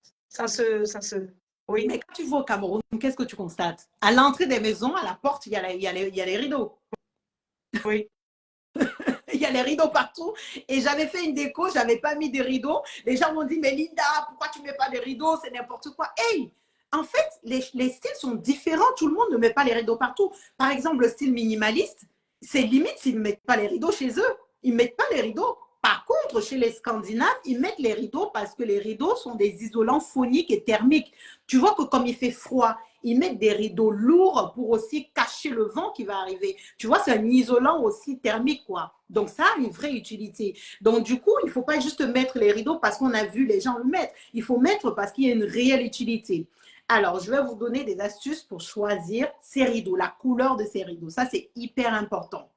Oui. Mais quand tu vas au Cameroun, qu'est-ce que tu constates? À l'entrée des maisons, à la porte, il y a les rideaux. Oui. Il y a les rideaux partout. Et j'avais fait une déco, je n'avais pas mis de rideaux. Les gens m'ont dit, mais Linda, pourquoi tu ne mets pas de rideaux? C'est n'importe quoi. Hey, en fait, les styles sont différents. Tout le monde ne met pas les rideaux partout. Par exemple, le style minimaliste, c'est limite s'ils ne mettent pas les rideaux chez eux. Ils ne mettent pas les rideaux. Par contre, chez les Scandinaves, ils mettent les rideaux parce que les rideaux sont des isolants phoniques et thermiques. Tu vois que comme il fait froid, ils mettent des rideaux lourds pour aussi cacher le vent qui va arriver. Tu vois, c'est un isolant aussi thermique, quoi. Donc, ça a une vraie utilité. Donc, du coup, il ne faut pas juste mettre les rideaux parce qu'on a vu les gens le mettre. Il faut mettre parce qu'il y a une réelle utilité. Alors, je vais vous donner des astuces pour choisir ces rideaux, la couleur de ces rideaux. Ça, c'est hyper important.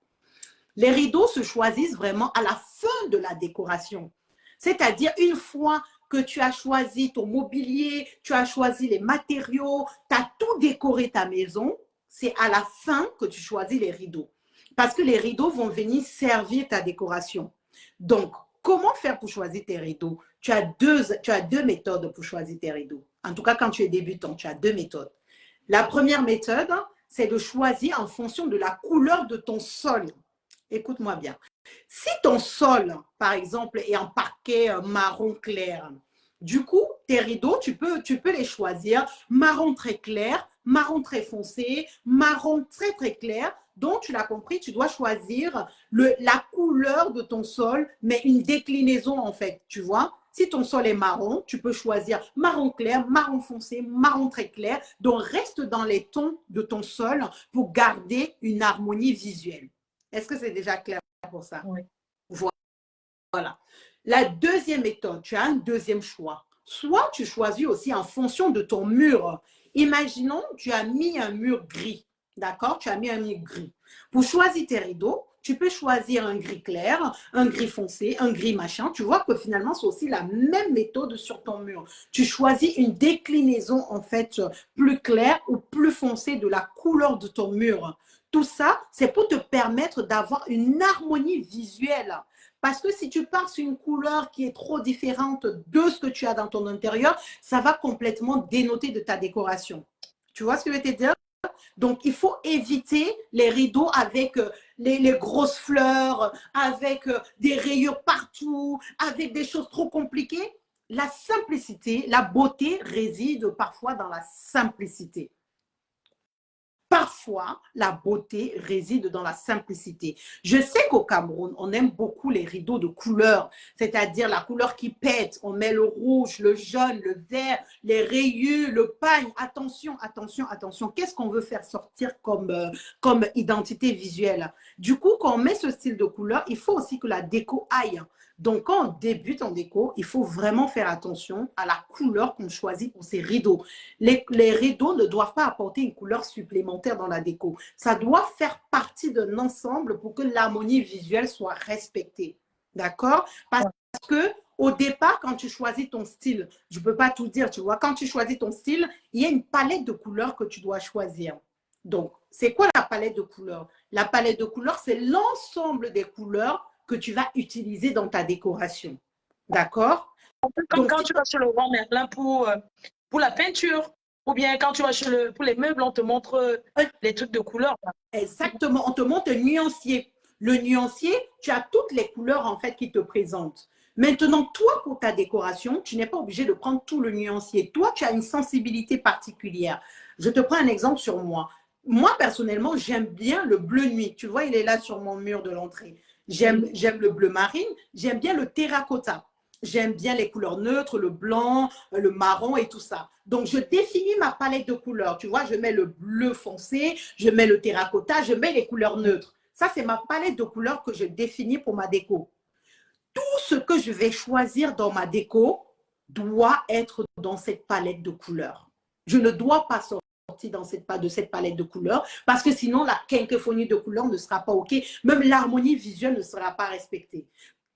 Les rideaux se choisissent vraiment à la fin de la décoration. C'est-à-dire, une fois que tu as choisi ton mobilier, tu as choisi les matériaux, tu as tout décoré ta maison, c'est à la fin que tu choisis les rideaux. Parce que les rideaux vont venir servir ta décoration. Donc, comment faire pour choisir tes rideaux? Tu as deux méthodes pour choisir tes rideaux. En tout cas, quand tu es débutant, tu as deux méthodes. La première méthode, c'est de choisir en fonction de la couleur de ton sol. Écoute-moi bien. Si ton sol, par exemple, est en parquet marron clair, du coup, tes rideaux, tu peux les choisir marron très clair, marron très foncé, marron très très clair. Donc, tu l'as compris, tu dois choisir la couleur de ton sol, mais une déclinaison en fait, tu vois. Si ton sol est marron, tu peux choisir marron clair, marron foncé, marron très clair. Donc, reste dans les tons de ton sol pour garder une harmonie visuelle. Est-ce que c'est déjà clair pour ça? Oui. Voilà. La deuxième méthode, tu as un deuxième choix. Soit tu choisis aussi en fonction de ton mur. Imaginons, tu as mis un mur gris. D'accord? Tu as mis un mur gris. Pour choisir tes rideaux, tu peux choisir un gris clair, un gris foncé, un gris machin. Tu vois que finalement, c'est aussi la même méthode sur ton mur. Tu choisis une déclinaison en fait plus claire ou plus foncée de la couleur de ton mur. Tout ça, c'est pour te permettre d'avoir une harmonie visuelle. Parce que si tu pars sur une couleur qui est trop différente de ce que tu as dans ton intérieur, ça va complètement dénoter de ta décoration. Tu vois ce que je veux te dire? Donc, il faut éviter les rideaux avec les grosses fleurs, avec des rayures partout, avec des choses trop compliquées. La simplicité, la beauté réside parfois dans la simplicité. Parfois, la beauté réside dans la simplicité. Je sais qu'au Cameroun, on aime beaucoup les rideaux de couleur, c'est-à-dire la couleur qui pète. On met le rouge, le jaune, le vert, les rayures, le pagne. Attention, attention, attention. Qu'est-ce qu'on veut faire sortir comme identité visuelle? Du coup, quand on met ce style de couleur, il faut aussi que la déco aille. Donc, quand on débute en déco, il faut vraiment faire attention à la couleur qu'on choisit pour ces rideaux. Les rideaux ne doivent pas apporter une couleur supplémentaire dans la déco. Ça doit faire partie d'un ensemble pour que l'harmonie visuelle soit respectée. D'accord? Parce que au départ, quand tu choisis ton style, je ne peux pas tout dire, tu vois, quand tu choisis ton style, il y a une palette de couleurs que tu dois choisir. Donc, c'est quoi la palette de couleurs? La palette de couleurs, c'est l'ensemble des couleurs que tu vas utiliser dans ta décoration. D'accord? Comme quand tu vas chez le Roi Merlin pour la peinture, ou bien quand tu vas pour les meubles, on te montre les trucs de couleurs. Exactement, on te montre un nuancier. Le nuancier, tu as toutes les couleurs en fait qui te présentent. Maintenant, toi, pour ta décoration, tu n'es pas obligé de prendre tout le nuancier. Toi, tu as une sensibilité particulière. Je te prends un exemple sur moi. Moi, personnellement, j'aime bien le bleu nuit. Tu vois, il est là sur mon mur de l'entrée. J'aime le bleu marine. J'aime bien le terracotta. J'aime bien les couleurs neutres, le blanc, le marron et tout ça. Donc, je définis ma palette de couleurs. Tu vois, je mets le bleu foncé, je mets le terracotta, je mets les couleurs neutres. Ça, c'est ma palette de couleurs que je définis pour ma déco. Tout ce que je vais choisir dans ma déco doit être dans cette palette de couleurs. Je ne dois pas sortir de cette palette de couleurs parce que sinon, la quinquéphonie de couleurs ne sera pas OK. Même l'harmonie visuelle ne sera pas respectée.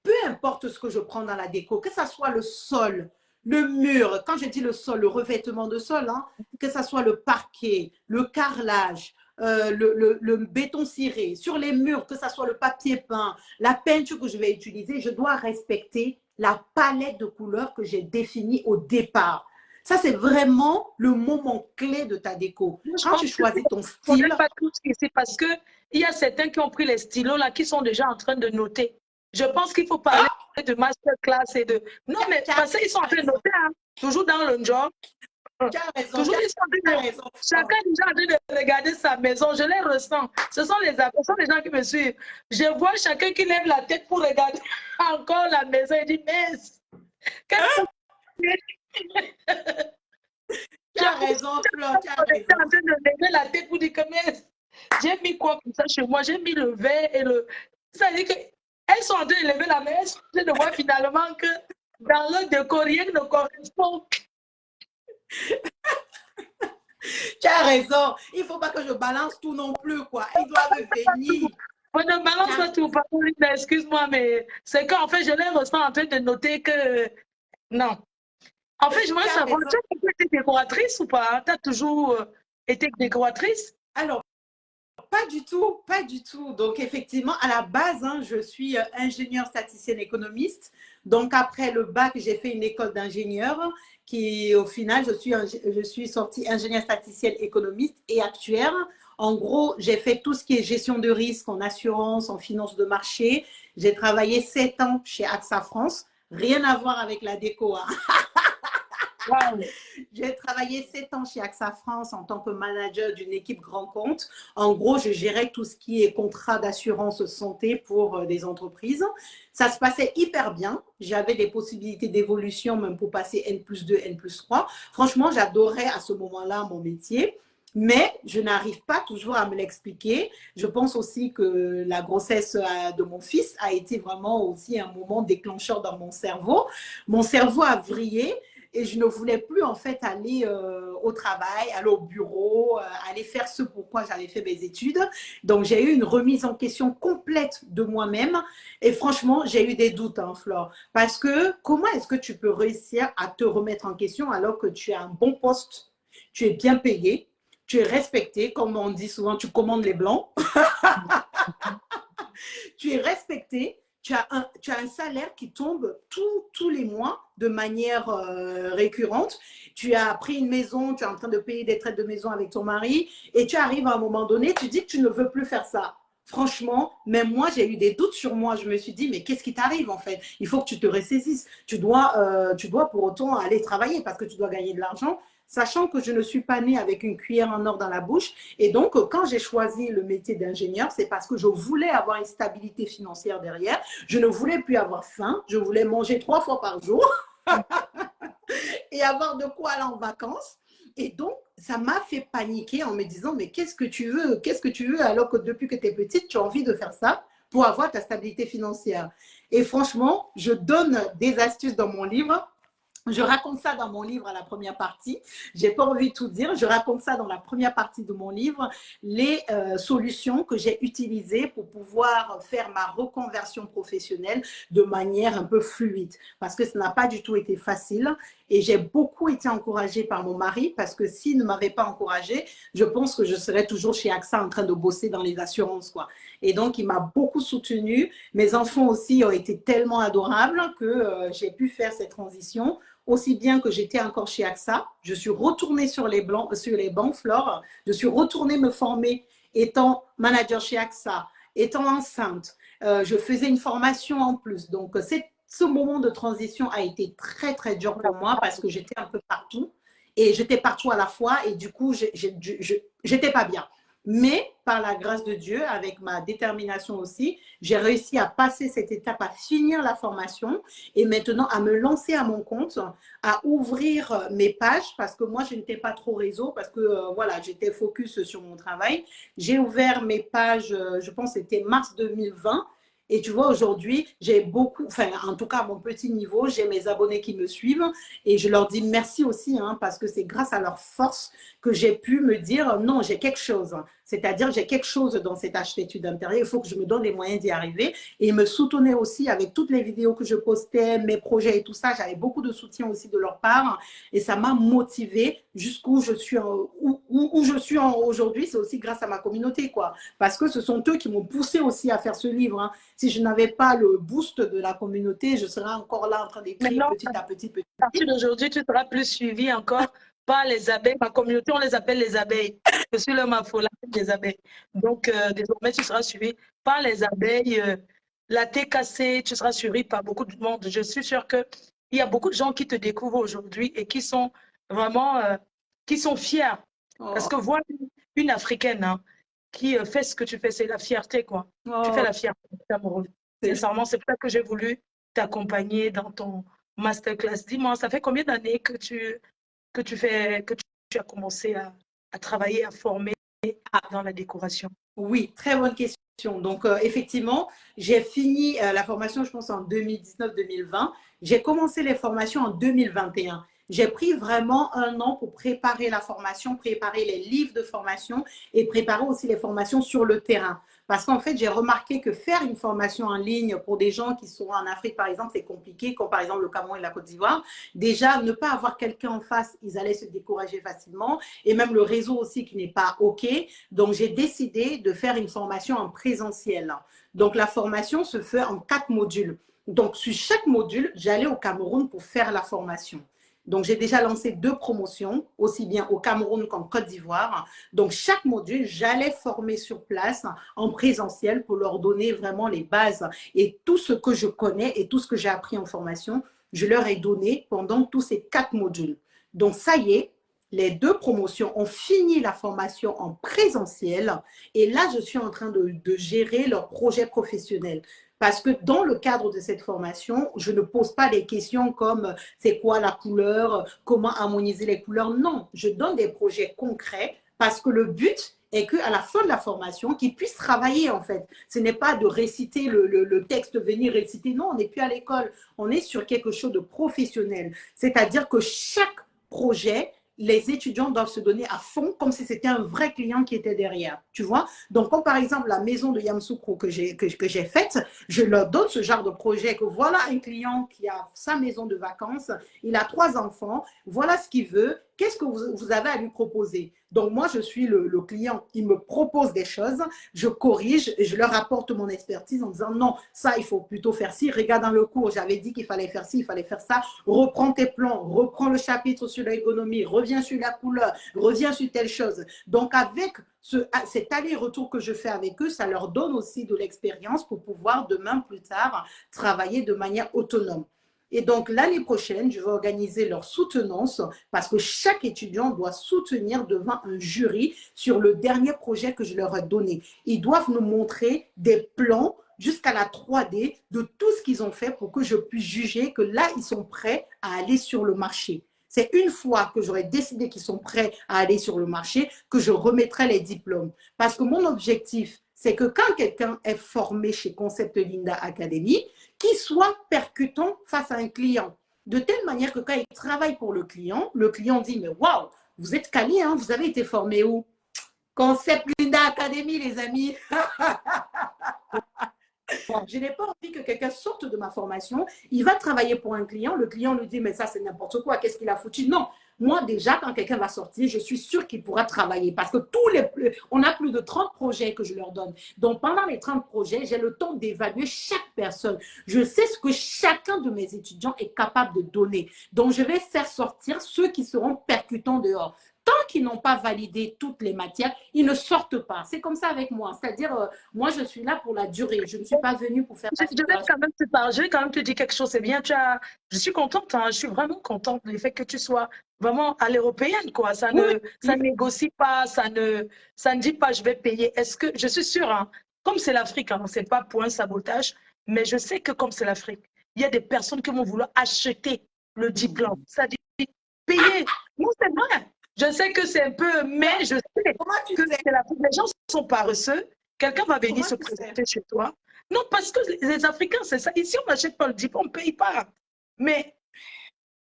Peu importe ce que je prends dans la déco, que ce soit le sol, le mur, quand je dis le sol, le revêtement de sol, hein, que ce soit le parquet, le carrelage, le béton ciré, sur les murs, que ce soit le papier peint, la peinture que je vais utiliser, je dois respecter la palette de couleurs que j'ai définie au départ. Ça, c'est vraiment le moment clé de ta déco. Quand tu choisis ton style… Pas tout ici parce qu'il y a certains qui ont pris les stylos là, qui sont déjà en train de noter. Je pense qu'il faut parler de masterclass et de… Non, mais parce qu'ils sont en train de noter, hein, toujours dans le job. Toujours, chacun est déjà en train de regarder sa maison. Je les ressens. Ce sont les gens qui me suivent. Je vois chacun qui lève la tête pour regarder encore la maison et dit, mais… Tu as raison, Fleur, tu as raison. en train de lever la tête pour dire que mais j'ai mis quoi comme ça chez moi? J'ai mis le verre et le… Ça veut dire qu'elles sont en train de lever la main, elles sont en train de voir finalement que dans le décor, rien ne correspond. Tu as raison. Il ne faut pas que je balance tout non plus, quoi. Ils doivent venir. On ne balance pas tout, pardon, excuse-moi, mais c'est qu'en fait, je les ressens en train de noter que… Non. En fait, je voudrais savoir, tu as été décoratrice ou pas? Tu as toujours été décoratrice? Alors, pas du tout, pas du tout. Donc, effectivement, à la base, hein, je suis ingénieure statisticienne économiste. Donc, après le bac, j'ai fait une école d'ingénieur qui, au final, je suis sortie ingénieure statisticienne économiste et actuaire. En gros, j'ai fait tout ce qui est gestion de risque en assurance, en finance de marché. J'ai travaillé 7 ans chez AXA France. Rien à voir avec la déco. Hein. Wow. J'ai travaillé 7 ans chez AXA France en tant que manager d'une équipe grand compte. En gros, je gérais tout ce qui est contrat d'assurance santé pour des entreprises. Ça se passait hyper bien. J'avais des possibilités d'évolution même pour passer N+2, N+3. Franchement, j'adorais à ce moment-là mon métier. Mais je n'arrive pas toujours à me l'expliquer. Je pense aussi que la grossesse de mon fils a été vraiment aussi un moment déclencheur dans mon cerveau. Mon cerveau a vrillé. Et je ne voulais plus en fait aller au travail, aller au bureau, aller faire ce pourquoi j'avais fait mes études. Donc, j'ai eu une remise en question complète de moi-même. Et franchement, j'ai eu des doutes, hein, Flore. Parce que comment est-ce que tu peux réussir à te remettre en question alors que tu as un bon poste, tu es bien payé, tu es respecté, comme on dit souvent, tu commandes les blancs. Tu es respecté. Tu as un salaire qui tombe tous les mois de manière récurrente. Tu as pris une maison, tu es en train de payer des traites de maison avec ton mari et tu arrives à un moment donné, tu dis que tu ne veux plus faire ça. Franchement, même moi, j'ai eu des doutes sur moi. Je me suis dit, mais qu'est-ce qui t'arrive en fait? Il faut que tu te ressaisisses. Tu dois pour autant aller travailler parce que tu dois gagner de l'argent. Sachant que je ne suis pas née avec une cuillère en or dans la bouche. Et donc, quand j'ai choisi le métier d'ingénieur, c'est parce que je voulais avoir une stabilité financière derrière. Je ne voulais plus avoir faim. Je voulais manger 3 fois par jour et avoir de quoi aller en vacances. Et donc, ça m'a fait paniquer en me disant, mais qu'est-ce que tu veux? Qu'est-ce que tu veux alors que depuis que tu es petite, tu as envie de faire ça pour avoir ta stabilité financière? Et franchement, je donne des astuces dans mon livre. Je raconte ça dans mon livre à la première partie. J'ai pas envie de tout dire. Je raconte ça dans la première partie de mon livre, les solutions que j'ai utilisées pour pouvoir faire ma reconversion professionnelle de manière un peu fluide. Parce que ça n'a pas du tout été facile. Et j'ai beaucoup été encouragée par mon mari parce que s'il ne m'avait pas encouragée, je pense que je serais toujours chez AXA en train de bosser dans les assurances, quoi. Et donc, il m'a beaucoup soutenue. Mes enfants aussi ont été tellement adorables que j'ai pu faire cette transition. Aussi bien que j'étais encore chez AXA, je suis retournée sur les bancs, Flore. Je suis retournée me former étant manager chez AXA, étant enceinte. Je faisais une formation en plus. Donc, ce moment de transition a été très, très dur pour moi parce que j'étais un peu partout et j'étais partout à la fois et du coup, j'étais pas bien. Mais par la grâce de Dieu, avec ma détermination aussi, j'ai réussi à passer cette étape, à finir la formation et maintenant à me lancer à mon compte, à ouvrir mes pages parce que moi, je n'étais pas trop réseau parce que voilà, j'étais focus sur mon travail. J'ai ouvert mes pages, je pense que c'était mars 2020. Et tu vois, aujourd'hui, j'ai beaucoup, enfin, en tout cas, à mon petit niveau, j'ai mes abonnés qui me suivent et je leur dis merci aussi, hein, parce que c'est grâce à leur force que j'ai pu me dire non, j'ai quelque chose. C'est-à-dire, j'ai quelque chose dans cette architecture d'intérieur, il faut que je me donne les moyens d'y arriver. Et ils me soutenaient aussi avec toutes les vidéos que je postais, mes projets et tout ça. J'avais beaucoup de soutien aussi de leur part et ça m'a motivée jusqu'où je suis, où je suis aujourd'hui. C'est aussi grâce à ma communauté, quoi. Parce que ce sont eux qui m'ont poussé aussi à faire ce livre, hein. Si je n'avais pas le boost de la communauté, je serais encore là en train d'écrire petit à petit, petit. À partir d'aujourd'hui, tu seras plus suivi encore par les abeilles. Ma communauté, on les appelle les abeilles. Je suis le mafola des abeilles. Donc, désormais, tu seras suivi par les abeilles. La TKC, tu seras suivi par beaucoup de monde. Je suis sûre qu'il y a beaucoup de gens qui te découvrent aujourd'hui et qui sont vraiment qui sont fiers. Oh. Parce que voir une Africaine, hein, qui fait ce que tu fais, c'est la fierté, quoi. Oh. Tu fais la fierté de Cameroun. Sincèrement, c'est pour ça que j'ai voulu t'accompagner dans ton masterclass. Dis-moi, ça fait combien d'années que tu as commencé à travailler, à former dans la décoration? Oui, très bonne question. Donc, effectivement, j'ai fini la formation, je pense, en 2019-2020. J'ai commencé les formations en 2021. J'ai pris vraiment un an pour préparer la formation, préparer les livres de formation et préparer aussi les formations sur le terrain. Parce qu'en fait, j'ai remarqué que faire une formation en ligne pour des gens qui sont en Afrique, par exemple, c'est compliqué, comme par exemple le Cameroun et la Côte d'Ivoire. Déjà, ne pas avoir quelqu'un en face, ils allaient se décourager facilement. Et même le réseau aussi qui n'est pas OK. Donc, j'ai décidé de faire une formation en présentiel. Donc, la formation se fait en 4 modules. Donc, sur chaque module, j'allais au Cameroun pour faire la formation. Donc, j'ai déjà lancé 2 promotions, aussi bien au Cameroun qu'en Côte d'Ivoire. Donc, chaque module, j'allais former sur place en présentiel pour leur donner vraiment les bases. Et tout ce que je connais et tout ce que j'ai appris en formation, je leur ai donné pendant tous ces 4 modules. Donc, ça y est, les 2 promotions ont fini la formation en présentiel. Et là, je suis en train de gérer leur projet professionnel. Parce que dans le cadre de cette formation, je ne pose pas des questions comme c'est quoi la couleur, comment harmoniser les couleurs. Non, je donne des projets concrets parce que le but est qu'à la fin de la formation, qu'ils puissent travailler en fait. Ce n'est pas de réciter le texte, venir réciter. Non, on n'est plus à l'école. On est sur quelque chose de professionnel. C'est-à-dire que chaque projet, les étudiants doivent se donner à fond comme si c'était un vrai client qui était derrière, tu vois. Donc, comme par exemple la maison de Yamoussoukro que j'ai faite, je leur donne ce genre de projet que voilà un client qui a sa maison de vacances, il a 3 enfants, voilà ce qu'il veut, qu'est-ce que vous avez à lui proposer? Donc, moi, je suis le client, il me propose des choses, je corrige et je leur apporte mon expertise en disant non, ça, il faut plutôt faire ci. Regarde dans le cours, j'avais dit qu'il fallait faire ci, il fallait faire ça. Reprends tes plans, reprends le chapitre sur l'ergonomie, reviens sur la couleur, reviens sur telle chose. Donc, avec cet aller-retour que je fais avec eux, ça leur donne aussi de l'expérience pour pouvoir demain, plus tard, travailler de manière autonome. Et donc, l'année prochaine, je vais organiser leur soutenance parce que chaque étudiant doit soutenir devant un jury sur le dernier projet que je leur ai donné. Ils doivent nous montrer des plans jusqu'à la 3D de tout ce qu'ils ont fait pour que je puisse juger que là, ils sont prêts à aller sur le marché. C'est une fois que j'aurai décidé qu'ils sont prêts à aller sur le marché que je remettrai les diplômes. Parce que mon objectif, c'est que quand quelqu'un est formé chez Concept Linda Academy, qu'il soit percutant face à un client. De telle manière que quand il travaille pour le client dit, mais waouh, vous êtes quali, hein, vous avez été formé où? Concept Linda Academy, les amis. Je n'ai pas envie que quelqu'un sorte de ma formation, il va travailler pour un client, le client lui dit, mais ça c'est n'importe quoi, qu'est-ce qu'il a foutu? Non, moi déjà, quand quelqu'un va sortir, je suis sûre qu'il pourra travailler parce que on a plus de 30 projets que je leur donne. Donc pendant les 30 projets, j'ai le temps d'évaluer chaque personne. Je sais ce que chacun de mes étudiants est capable de donner. Donc je vais faire sortir ceux qui seront percutants dehors. Tant qu'ils n'ont pas validé toutes les matières, ils ne sortent pas. C'est comme ça avec moi. C'est-à-dire, moi, je suis là pour la durée. Je ne suis pas venue pour faire... Je vais quand même te dire quelque chose. C'est bien. Je suis contente. Hein, je suis vraiment contente du fait que tu sois vraiment à l'européenne, quoi. Ça ne négocie pas. Ça ne dit pas je vais payer. Est-ce que... Je suis sûre, hein, comme c'est l'Afrique, hein, ce n'est pas pour un sabotage, mais je sais que comme c'est l'Afrique, il y a des personnes qui vont vouloir acheter le diplôme. C'est-à-dire payer. Non, c'est vrai. Je sais que c'est un peu, mais je sais que c'est l'Afrique. Les gens sont paresseux. Quelqu'un va venir se présenter chez toi. Non, parce que les Africains, c'est ça. Ici, on n'achète pas le diplôme, on ne paye pas. Mais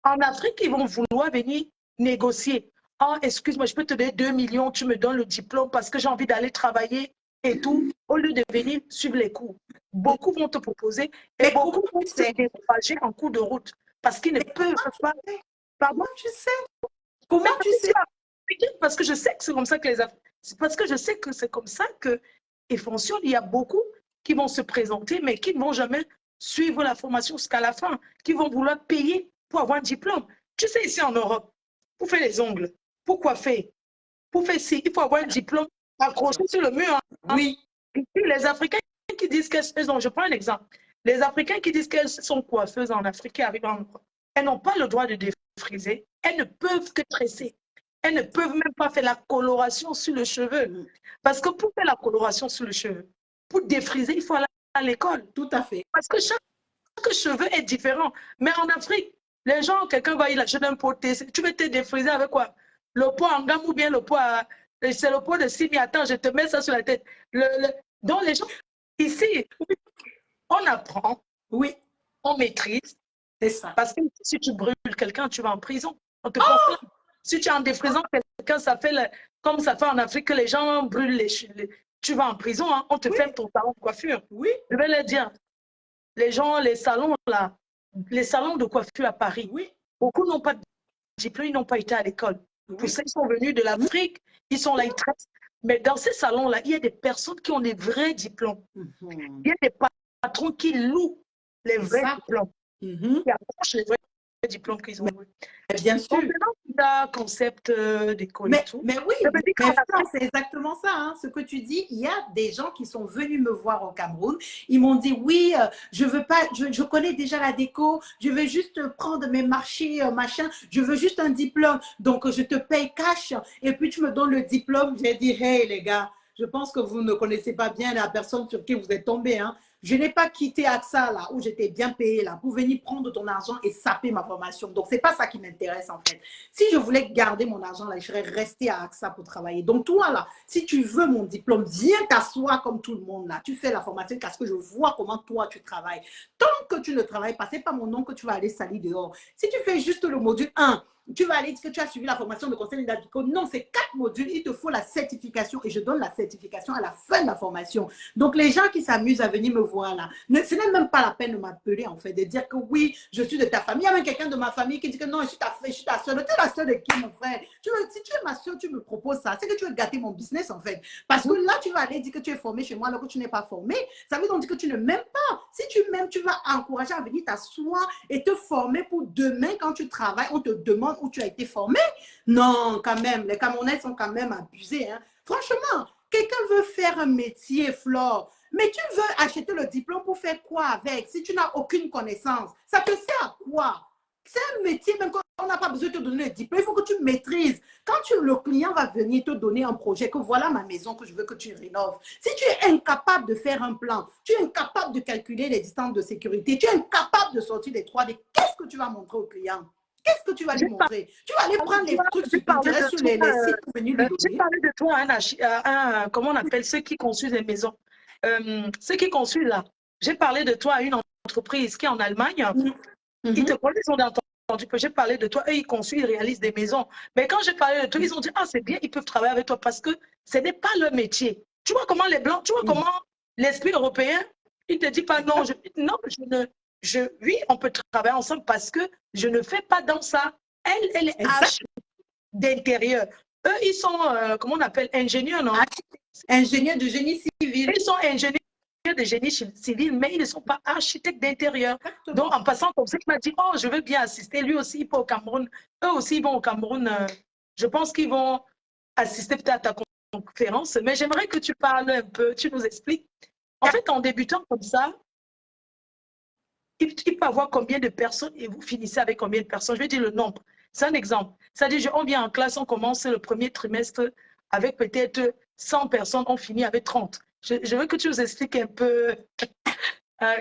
en Afrique, ils vont vouloir venir négocier. Oh, excuse-moi, je peux te donner 2 millions, tu me donnes le diplôme parce que j'ai envie d'aller travailler et tout, au lieu de venir suivre les cours. Beaucoup vont te proposer et beaucoup vont se décourager en cours de route parce qu'ils ne peuvent pas. Pardon, tu sais? Comment tu sais? Parce que je sais que c'est comme ça que parce que je sais que c'est comme ça que il fonctionne. Il y a beaucoup qui vont se présenter, mais qui ne vont jamais suivre la formation jusqu'à la fin, qui vont vouloir payer pour avoir un diplôme. Tu sais, ici en Europe, pour faire les ongles, pour coiffer, pour faire ci, il faut avoir un diplôme accroché sur le mur. Hein. Oui. Et puis, les Africains qui disent qu'elles ont, je prends un exemple, les Africains qui disent qu'elles sont coiffeuses en Afrique qui arrivent en Europe, elles n'ont pas le droit de défriser, elles ne peuvent que tresser. Elles ne peuvent même pas faire la coloration sur le cheveu. Parce que pour faire la coloration sur le cheveu, pour défriser, il faut aller à l'école. Tout à fait. Parce que chaque cheveu est différent. Mais en Afrique, les gens, quelqu'un va y acheter un pot, tu veux te défriser avec quoi? Le pot en gamme ou bien le pot c'est le pot de Simi. Attends, je te mets ça sur la tête. Donc les gens, ici, on apprend, oui, on maîtrise. C'est ça. Parce que si tu brûles quelqu'un, tu vas en prison. On te comprend. Si tu es en défrisant quelqu'un, ça fait comme ça fait en Afrique que les gens brûlent tu vas en prison, hein, on te ferme ton salon de coiffure. Oui. Je vais leur dire, les gens, les salons là, les salons de coiffure à Paris, beaucoup n'ont pas de diplôme, ils n'ont pas été à l'école. Pour ça, ils sont venus de l'Afrique, ils sont là, ils traitent. Mais dans ces salons-là, il y a des personnes qui ont des vrais diplômes. Il y a des patrons qui louent les vrais diplômes. Qui approchent les vrais diplômes qu'ils ont eu. Bien sûr. Concept d'école et tout. Mais oui, c'est exactement ça. Hein, ce que tu dis, il y a des gens qui sont venus me voir au Cameroun. Ils m'ont dit, oui, je veux pas, je connais déjà la déco, je veux juste prendre mes marchés, machin, je veux juste un diplôme. Donc, je te paye cash et puis tu me donnes le diplôme. J'ai dit, hey les gars, je pense que vous ne connaissez pas bien la personne sur qui vous êtes tombé. Hein. Je n'ai pas quitté AXA, là, où j'étais bien payée, là, pour venir prendre ton argent et saper ma formation. Donc, ce n'est pas ça qui m'intéresse, en fait. Si je voulais garder mon argent, là, je serais restée à AXA pour travailler. Donc, toi, là, si tu veux mon diplôme, viens t'asseoir comme tout le monde, là. Tu fais la formation parce que je vois comment toi, tu travailles. Tant que tu ne travailles pas, ce n'est pas mon nom que tu vas aller salir dehors. Si tu fais juste le module 1, tu vas aller dire que tu as suivi la formation de conseil d'addico. Non, c'est 4 modules. Il te faut la certification et je donne la certification à la fin de la formation. Donc, les gens qui s'amusent à venir me voir là, ce n'est même pas la peine de m'appeler en fait, de dire que oui, je suis de ta famille. Il y a même quelqu'un de ma famille qui dit que non, je suis ta soeur. Tu es la soeur de qui, mon frère? Si tu es ma soeur, tu me proposes ça. C'est que tu veux gâter mon business en fait. Parce que là, tu vas aller dire que tu es formé chez moi alors que tu n'es pas formé. Ça veut donc dire que tu ne m'aimes pas. Si tu m'aimes, tu vas encourager à venir t'asseoir et te former pour demain quand tu travailles, on te demande où tu as été formé. Non, quand même, les Camerounais sont quand même abusés. Hein. Franchement, quelqu'un veut faire un métier, Flore, mais tu veux acheter le diplôme pour faire quoi avec si tu n'as aucune connaissance? Ça te sert à quoi? C'est un métier, même quand on n'a pas besoin de te donner le diplôme, il faut que tu maîtrises. Quand le client va venir te donner un projet, que voilà ma maison que je veux que tu rénoves, si tu es incapable de faire un plan, tu es incapable de calculer les distances de sécurité, tu es incapable de sortir les 3D, qu'est-ce que tu vas montrer au client? Qu'est-ce que tu vas lui montrer? Tu vas aller prendre les trucs sur Pinterest, sur les sites pour venir lui donner. J'ai parlé de toi, comment on appelle ceux qui construisent des maisons. ceux qui construisent là, j'ai parlé de toi à une entreprise qui est en Allemagne. Ils te connaissent, ils ont entendu que j'ai parlé de toi. Eux, ils construisent, ils réalisent des maisons. Mais quand j'ai parlé de toi, ils ont dit, ah, c'est bien, ils peuvent travailler avec toi parce que ce n'est pas leur métier. Tu vois comment les Blancs, tu vois comment l'esprit européen, il ne te dit pas non, oui, on peut travailler ensemble parce que je ne fais pas dans ça. Elle est architecte d'intérieur. Eux, ils sont, comment on appelle, ingénieurs, non? Ingénieurs de génie civil. Ils sont ingénieurs de génie civil, mais ils ne sont pas architectes d'intérieur. Donc, en passant comme ça, il m'a dit, oh, je veux bien assister. Lui aussi, il peut au Cameroun. Eux aussi, ils vont au Cameroun. Je pense qu'ils vont assister peut-être à ta conférence. Mais j'aimerais que tu parles un peu, tu nous expliques. En fait, en débutant comme ça, il peut avoir combien de personnes et vous finissez avec combien de personnes? Je vais dire le nombre. C'est un exemple. C'est-à-dire, on vient en classe, on commence le premier trimestre avec peut-être 100 personnes, on finit avec 30. Je veux que tu nous expliques un peu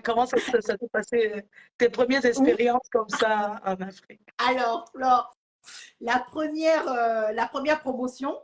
comment ça s'est passé, tes premières expériences comme ça en Afrique. Alors, Flore, la première promotion,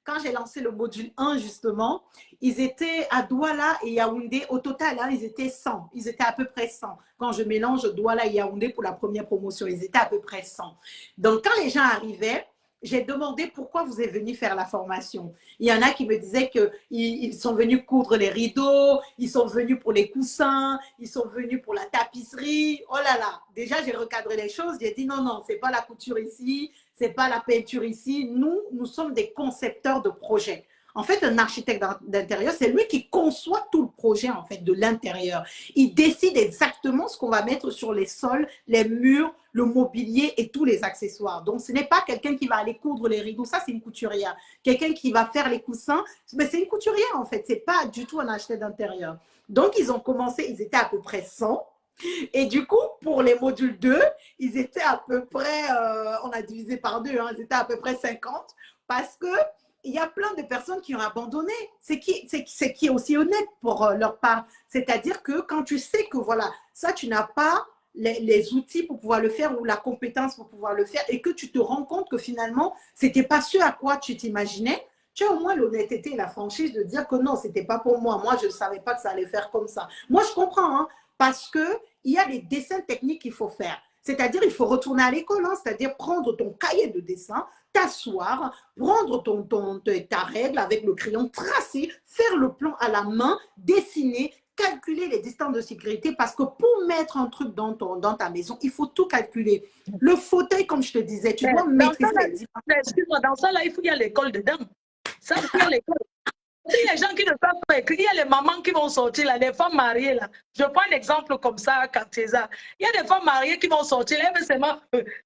quand j'ai lancé le module 1, justement, ils étaient à Douala et Yaoundé. Au total, hein, ils étaient 100. Ils étaient à peu près 100. Quand je mélange Douala et Yaoundé pour la première promotion, ils étaient à peu près 100. Donc, quand les gens arrivaient, j'ai demandé pourquoi vous êtes venus faire la formation. Il y en a qui me disaient qu'ils sont venus coudre les rideaux, ils sont venus pour les coussins, ils sont venus pour la tapisserie. Oh là là, déjà j'ai recadré les choses. J'ai dit non, non, c'est pas la couture ici, c'est pas la peinture ici. Nous sommes des concepteurs de projets. En fait, un architecte d'intérieur, c'est lui qui conçoit tout le projet en fait de l'intérieur. Il décide exactement ce qu'on va mettre sur les sols, les murs, le mobilier et tous les accessoires. Donc, ce n'est pas quelqu'un qui va aller coudre les rideaux. Ça, c'est une couturière. Quelqu'un qui va faire les coussins, mais c'est une couturière en fait. C'est pas du tout un architecte d'intérieur. Donc, ils ont commencé, ils étaient à peu près 100. Et du coup, pour les modules 2, ils étaient à peu près, on a divisé par 2, hein, ils étaient à peu près 50 parce que il y a plein de personnes qui ont abandonné. C'est qui est aussi honnête pour leur part. C'est-à-dire que quand tu sais que voilà, ça, tu n'as pas les outils pour pouvoir le faire ou la compétence pour pouvoir le faire et que tu te rends compte que finalement, ce n'était pas ce à quoi tu t'imaginais, tu as au moins l'honnêteté et la franchise de dire que non, ce n'était pas pour moi. Moi, je ne savais pas que ça allait faire comme ça. Moi, je comprends, hein, parce qu'il y a des dessins techniques qu'il faut faire. C'est-à-dire, il faut retourner à l'école, hein, c'est-à-dire prendre ton cahier de dessin, t'asseoir, prendre ta règle avec le crayon, tracer, faire le plan à la main, dessiner, calculer les distances de sécurité parce que pour mettre un truc dans ta maison, il faut tout calculer. Le fauteuil, comme je te disais, tu dois maîtriser les dimensions. Excuse-moi, dans ça, là, il faut qu'il y ait l'école dedans. Ça, il faut qu'il y ait l'école. Il y a les gens qui ne savent pas écrire, il y a les mamans qui vont sortir, là, les femmes mariées. Là. Je prends un exemple comme ça à Cartesa. Il y a des femmes mariées qui vont sortir, elles veulent seulement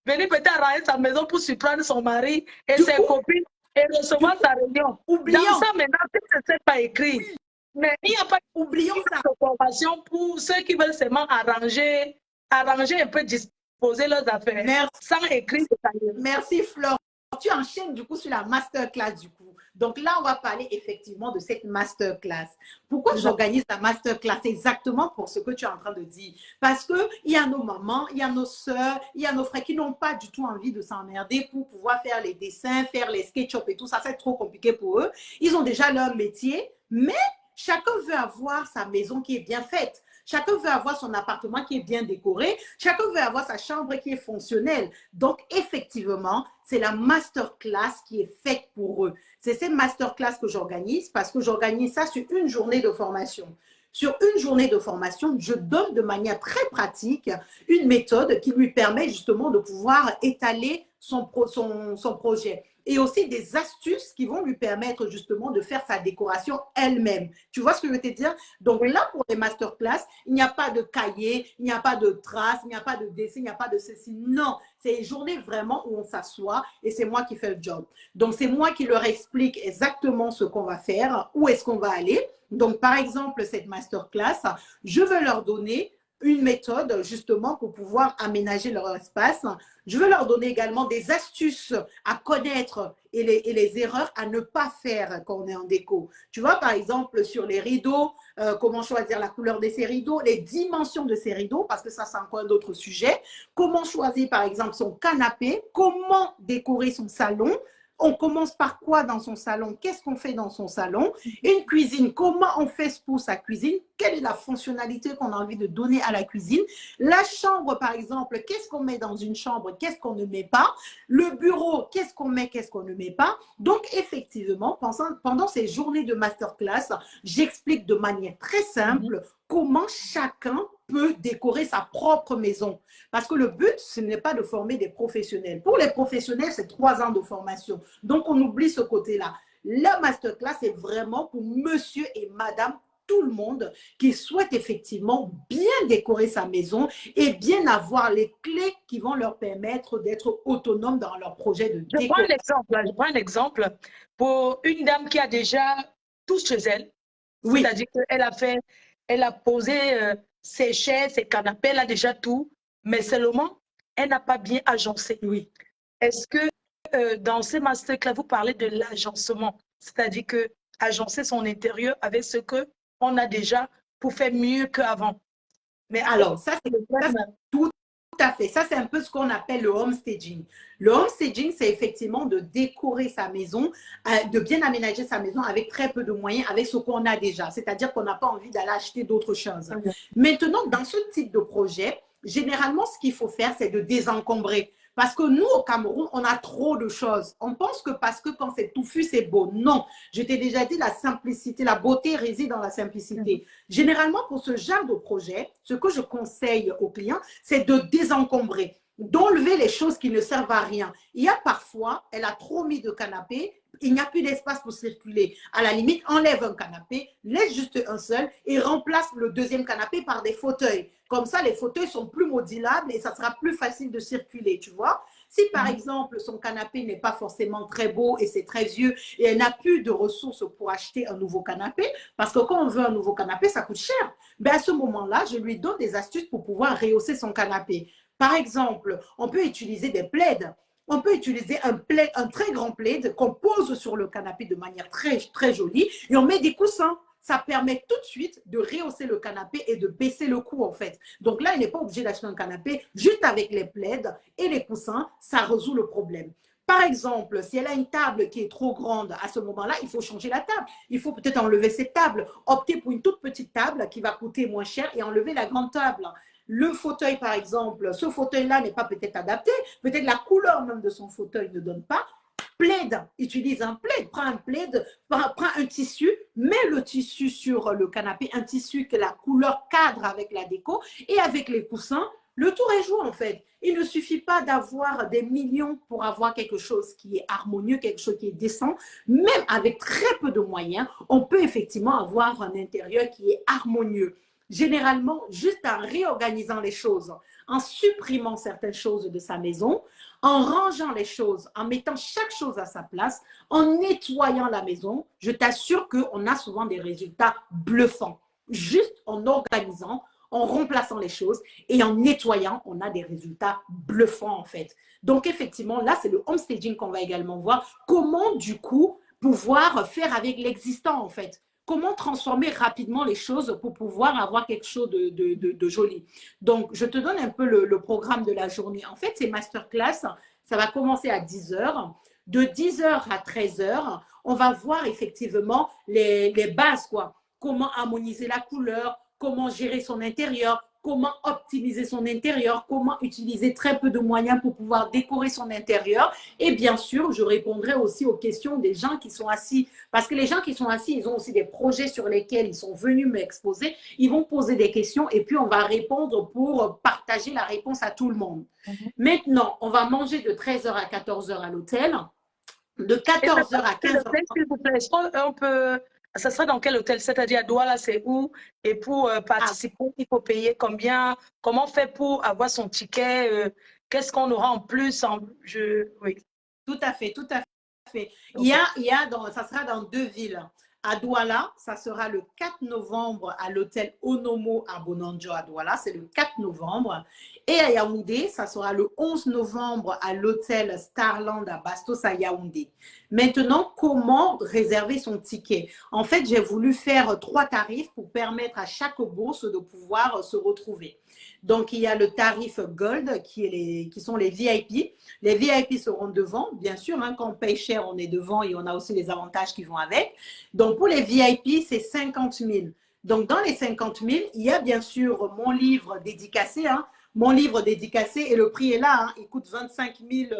venir peut-être arranger sa maison pour surprendre son mari et ses copines et recevoir sa réunion. Oublions. Dans ça, maintenant, tu ne sais pas écrire. Mais il n'y a pas de formation pour ceux qui veulent seulement arranger un peu, disposer leurs affaires. Merci. Sans écrire. Merci, Flore. Tu enchaînes du coup sur la masterclass du coup. Donc là, on va parler effectivement de cette masterclass. Pourquoi j'organise la masterclass? Exactement pour ce que tu es en train de dire. Parce qu'il y a nos mamans, il y a nos soeurs, il y a nos frères qui n'ont pas du tout envie de s'emmerder pour pouvoir faire les dessins, faire les SketchUp et tout ça. C'est trop compliqué pour eux. Ils ont déjà leur métier, mais chacun veut avoir sa maison qui est bien faite. Chacun veut avoir son appartement qui est bien décoré. Chacun veut avoir sa chambre qui est fonctionnelle. Donc, effectivement, c'est la masterclass qui est faite pour eux. C'est cette masterclass que j'organise parce que j'organise ça sur une journée de formation. Sur une journée de formation, je donne de manière très pratique une méthode qui lui permet justement de pouvoir étaler son projet. Et aussi des astuces qui vont lui permettre justement de faire sa décoration elle-même. Tu vois ce que je veux te dire? Donc là, pour les masterclass, il n'y a pas de cahier, il n'y a pas de traces, il n'y a pas de dessin, il n'y a pas de ceci. Non, c'est une journée vraiment où on s'assoit et c'est moi qui fais le job. Donc, c'est moi qui leur explique exactement ce qu'on va faire, où est-ce qu'on va aller. Donc, par exemple, cette masterclass, je veux leur donner une méthode justement pour pouvoir aménager leur espace. Je veux leur donner également des astuces à connaître et les erreurs à ne pas faire quand on est en déco. Tu vois, par exemple, sur les rideaux, comment choisir la couleur de ces rideaux, les dimensions de ces rideaux, parce que ça, c'est encore un autre sujet. Comment choisir, par exemple, son canapé, comment décorer son salon, On commence par quoi dans son salon? Qu'est-ce qu'on fait dans son salon? Une cuisine, comment on fait pour sa cuisine? Quelle est la fonctionnalité qu'on a envie de donner à la cuisine? La chambre, par exemple, qu'est-ce qu'on met dans une chambre? Qu'est-ce qu'on ne met pas? Le bureau, qu'est-ce qu'on met? Qu'est-ce qu'on ne met pas? Donc, effectivement, pendant ces journées de masterclass, j'explique de manière très simple comment chacun peut décorer sa propre maison. Parce que le but, ce n'est pas de former des professionnels. Pour les professionnels, c'est 3 ans de formation. Donc, on oublie ce côté-là. La masterclass est vraiment pour monsieur et madame, tout le monde qui souhaite effectivement bien décorer sa maison et bien avoir les clés qui vont leur permettre d'être autonomes dans leur projet de déco. Je prends un exemple pour une dame qui a déjà tout chez elle. Oui. C'est-à-dire elle a posé ses chaises, ses canapés, elle a déjà tout, mais seulement, elle n'a pas bien agencé. Oui. Est-ce que dans ces masterclass, vous parlez de l'agencement, c'est-à-dire que agencer son intérieur avec ce qu'on a déjà pour faire mieux qu'avant? Mais alors, ça c'est tout à fait. Ça, c'est un peu ce qu'on appelle le homestaging. Le homestaging, c'est effectivement de décorer sa maison, de bien aménager sa maison avec très peu de moyens, avec ce qu'on a déjà. C'est-à-dire qu'on n'a pas envie d'aller acheter d'autres choses. Maintenant, dans ce type de projet, généralement, ce qu'il faut faire, c'est de désencombrer. Parce que nous, au Cameroun, on a trop de choses. On pense que parce que quand c'est touffu, c'est beau. Non, je t'ai déjà dit, la simplicité, la beauté réside dans la simplicité. Généralement, pour ce genre de projet, ce que je conseille aux clients, c'est de désencombrer, d'enlever les choses qui ne servent à rien. Il y a parfois, elle a trop mis de canapé, il n'y a plus d'espace pour circuler. À la limite, enlève un canapé, laisse juste un seul et remplace le deuxième canapé par des fauteuils. Comme ça, les fauteuils sont plus modulables et ça sera plus facile de circuler, tu vois. Si par exemple, son canapé n'est pas forcément très beau et c'est très vieux et elle n'a plus de ressources pour acheter un nouveau canapé, parce que quand on veut un nouveau canapé, ça coûte cher. Ben à ce moment-là, je lui donne des astuces pour pouvoir rehausser son canapé. Par exemple, on peut utiliser des plaids. On peut utiliser un très grand plaid qu'on pose sur le canapé de manière très, très jolie et on met des coussins. Ça permet tout de suite de rehausser le canapé et de baisser le coût en fait. Donc là, il n'est pas obligé d'acheter un canapé. Juste avec les plaids et les coussins, ça résout le problème. Par exemple, si elle a une table qui est trop grande, à ce moment-là, il faut changer la table. Il faut peut-être enlever cette table, opter pour une toute petite table qui va coûter moins cher et enlever la grande table. Le fauteuil, par exemple, ce fauteuil-là n'est pas peut-être adapté. Peut-être la couleur même de son fauteuil ne donne pas. Plaid, utilise un plaid, prends un plaid, prends un tissu, mets le tissu sur le canapé, un tissu que la couleur cadre avec la déco et avec les coussins, le tour est joué en fait. Il ne suffit pas d'avoir des millions pour avoir quelque chose qui est harmonieux, quelque chose qui est décent. Même avec très peu de moyens, on peut effectivement avoir un intérieur qui est harmonieux. Généralement, juste en réorganisant les choses, en supprimant certaines choses de sa maison, en rangeant les choses, en mettant chaque chose à sa place, en nettoyant la maison, je t'assure qu'on a souvent des résultats bluffants. Juste en organisant, en remplaçant les choses et en nettoyant, on a des résultats bluffants en fait. Donc effectivement, là, c'est le homestaging qu'on va également voir. Comment du coup pouvoir faire avec l'existant en fait. Comment transformer rapidement les choses pour pouvoir avoir quelque chose de joli. Donc, je te donne un peu le programme de la journée. En fait, c'est masterclass. Ça va commencer à 10 h. De 10 h à 13 h, on va voir effectivement les bases, quoi. Comment harmoniser la couleur, comment gérer son intérieur, comment optimiser son intérieur, comment utiliser très peu de moyens pour pouvoir décorer son intérieur. Et bien sûr, je répondrai aussi aux questions des gens qui sont assis. Parce que les gens qui sont assis, ils ont aussi des projets sur lesquels ils sont venus m'exposer. Ils vont poser des questions et puis on va répondre pour partager la réponse à tout le monde. Maintenant, on va manger de 13 h à 14 h à l'hôtel. De 14 h à 15 h. S'il vous plaît, est-ce qu'on peut... Ça sera dans quel hôtel? C'est-à-dire à Douala, c'est où? Et pour participer, il faut payer combien? Comment on fait pour avoir son ticket? Qu'est-ce qu'on aura en plus? Oui. Tout à fait, tout à fait. Okay. Ça sera dans 2 villes. À Douala, ça sera le 4 novembre à l'hôtel Onomo à Bonanjo à Douala, c'est le 4 novembre. Et à Yaoundé, ça sera le 11 novembre à l'hôtel Starland à Bastos à Yaoundé. Maintenant, comment réserver son ticket? En fait, j'ai voulu faire 3 tarifs pour permettre à chaque bourse de pouvoir se retrouver. Donc, il y a le tarif Gold qui sont les VIP. Les VIP seront devant, bien sûr. Hein, quand on paye cher, on est devant et on a aussi les avantages qui vont avec. Donc, pour les VIP, c'est 50 000. Donc, dans les 50 000, il y a bien sûr mon livre dédicacé. Hein, mon livre dédicacé et le prix est là. Hein, il coûte 25 000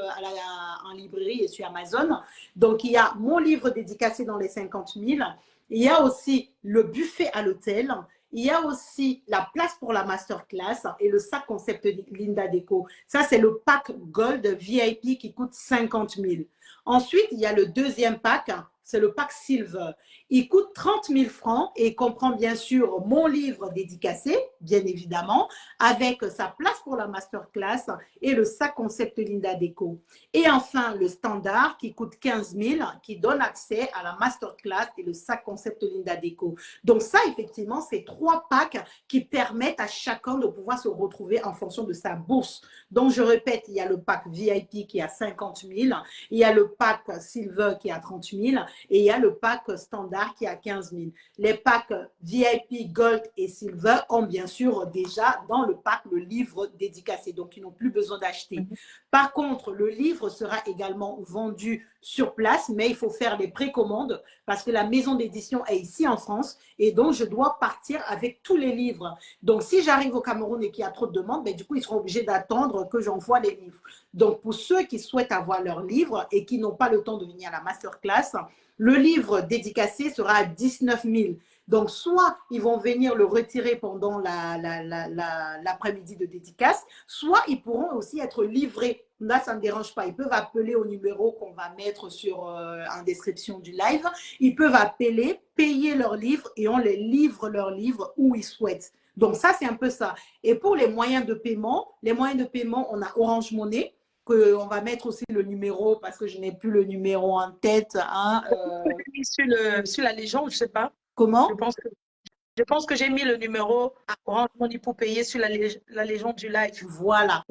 en librairie et sur Amazon. Donc, il y a mon livre dédicacé dans les 50 000. Il y a aussi le buffet à l'hôtel. Il y a aussi la place pour la masterclass et le sac concept Linda Deco. Ça, c'est le pack Gold VIP qui coûte 50 000. Ensuite, il y a le deuxième pack, c'est le pack Silver. Il coûte 30 000 francs et il comprend bien sûr mon livre dédicacé, bien évidemment, avec sa place pour la masterclass et le sac concept Linda Deco. Et enfin, le standard qui coûte 15 000, qui donne accès à la masterclass et le sac concept Linda Deco. Donc ça, effectivement, c'est 3 packs qui permettent à chacun de pouvoir se retrouver en fonction de sa bourse. Donc, je répète, il y a le pack VIP qui est à 50 000, il y a le pack Silver qui est à 30 000 et il y a le pack standard qui est à 15 000. Les packs VIP, Gold et Silver ont bien sûr déjà dans le pack le livre dédicacé, donc ils n'ont plus besoin d'acheter. Par contre, le livre sera également vendu sur place, mais il faut faire les précommandes parce que la maison d'édition est ici en France et donc je dois partir avec tous les livres. Donc, si j'arrive au Cameroun et qu'il y a trop de demandes, ben, du coup, ils seront obligés d'attendre que j'envoie les livres. Donc, pour ceux qui souhaitent avoir leurs livres et qui n'ont pas le temps de venir à la masterclass, le livre dédicacé sera à 19 000. Donc, soit ils vont venir le retirer pendant l'après-midi de dédicace, soit ils pourront aussi être livrés. Là, ça ne me dérange pas. Ils peuvent appeler au numéro qu'on va mettre en description du live. Ils peuvent appeler, payer leurs livres et on les livre leurs livres où ils souhaitent. Donc, ça, c'est un peu ça. Et pour les moyens de paiement, on a Orange Money. On va mettre aussi le numéro parce que je n'ai plus le numéro en tête. Hein, sur la légende, je ne sais pas. Comment? Je pense que j'ai mis le numéro Orange Money pour payer sur la légende du live. Voilà.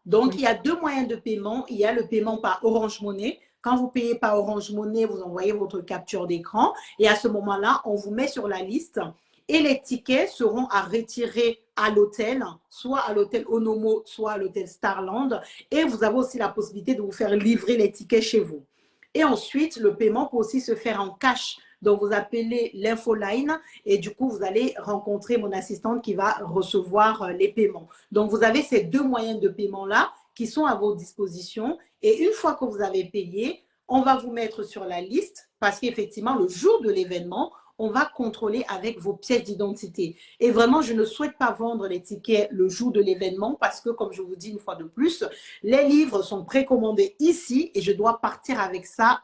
Donc, il y a 2 moyens de paiement. Il y a le paiement par Orange Money. Quand vous payez par Orange Money, vous envoyez votre capture d'écran et à ce moment-là, on vous met sur la liste et les tickets seront à retirer à l'hôtel, soit à l'hôtel Onomo, soit à l'hôtel Starland. Et vous avez aussi la possibilité de vous faire livrer les tickets chez vous. Et ensuite, le paiement peut aussi se faire en cash. Donc, vous appelez l'infoline et du coup, vous allez rencontrer mon assistante qui va recevoir les paiements. Donc, vous avez ces 2 moyens de paiement-là qui sont à vos dispositions. Et une fois que vous avez payé, on va vous mettre sur la liste parce qu'effectivement, le jour de l'événement, on va contrôler avec vos pièces d'identité. Et vraiment, je ne souhaite pas vendre les tickets le jour de l'événement parce que, comme je vous dis une fois de plus, les livres sont précommandés ici et je dois partir avec ça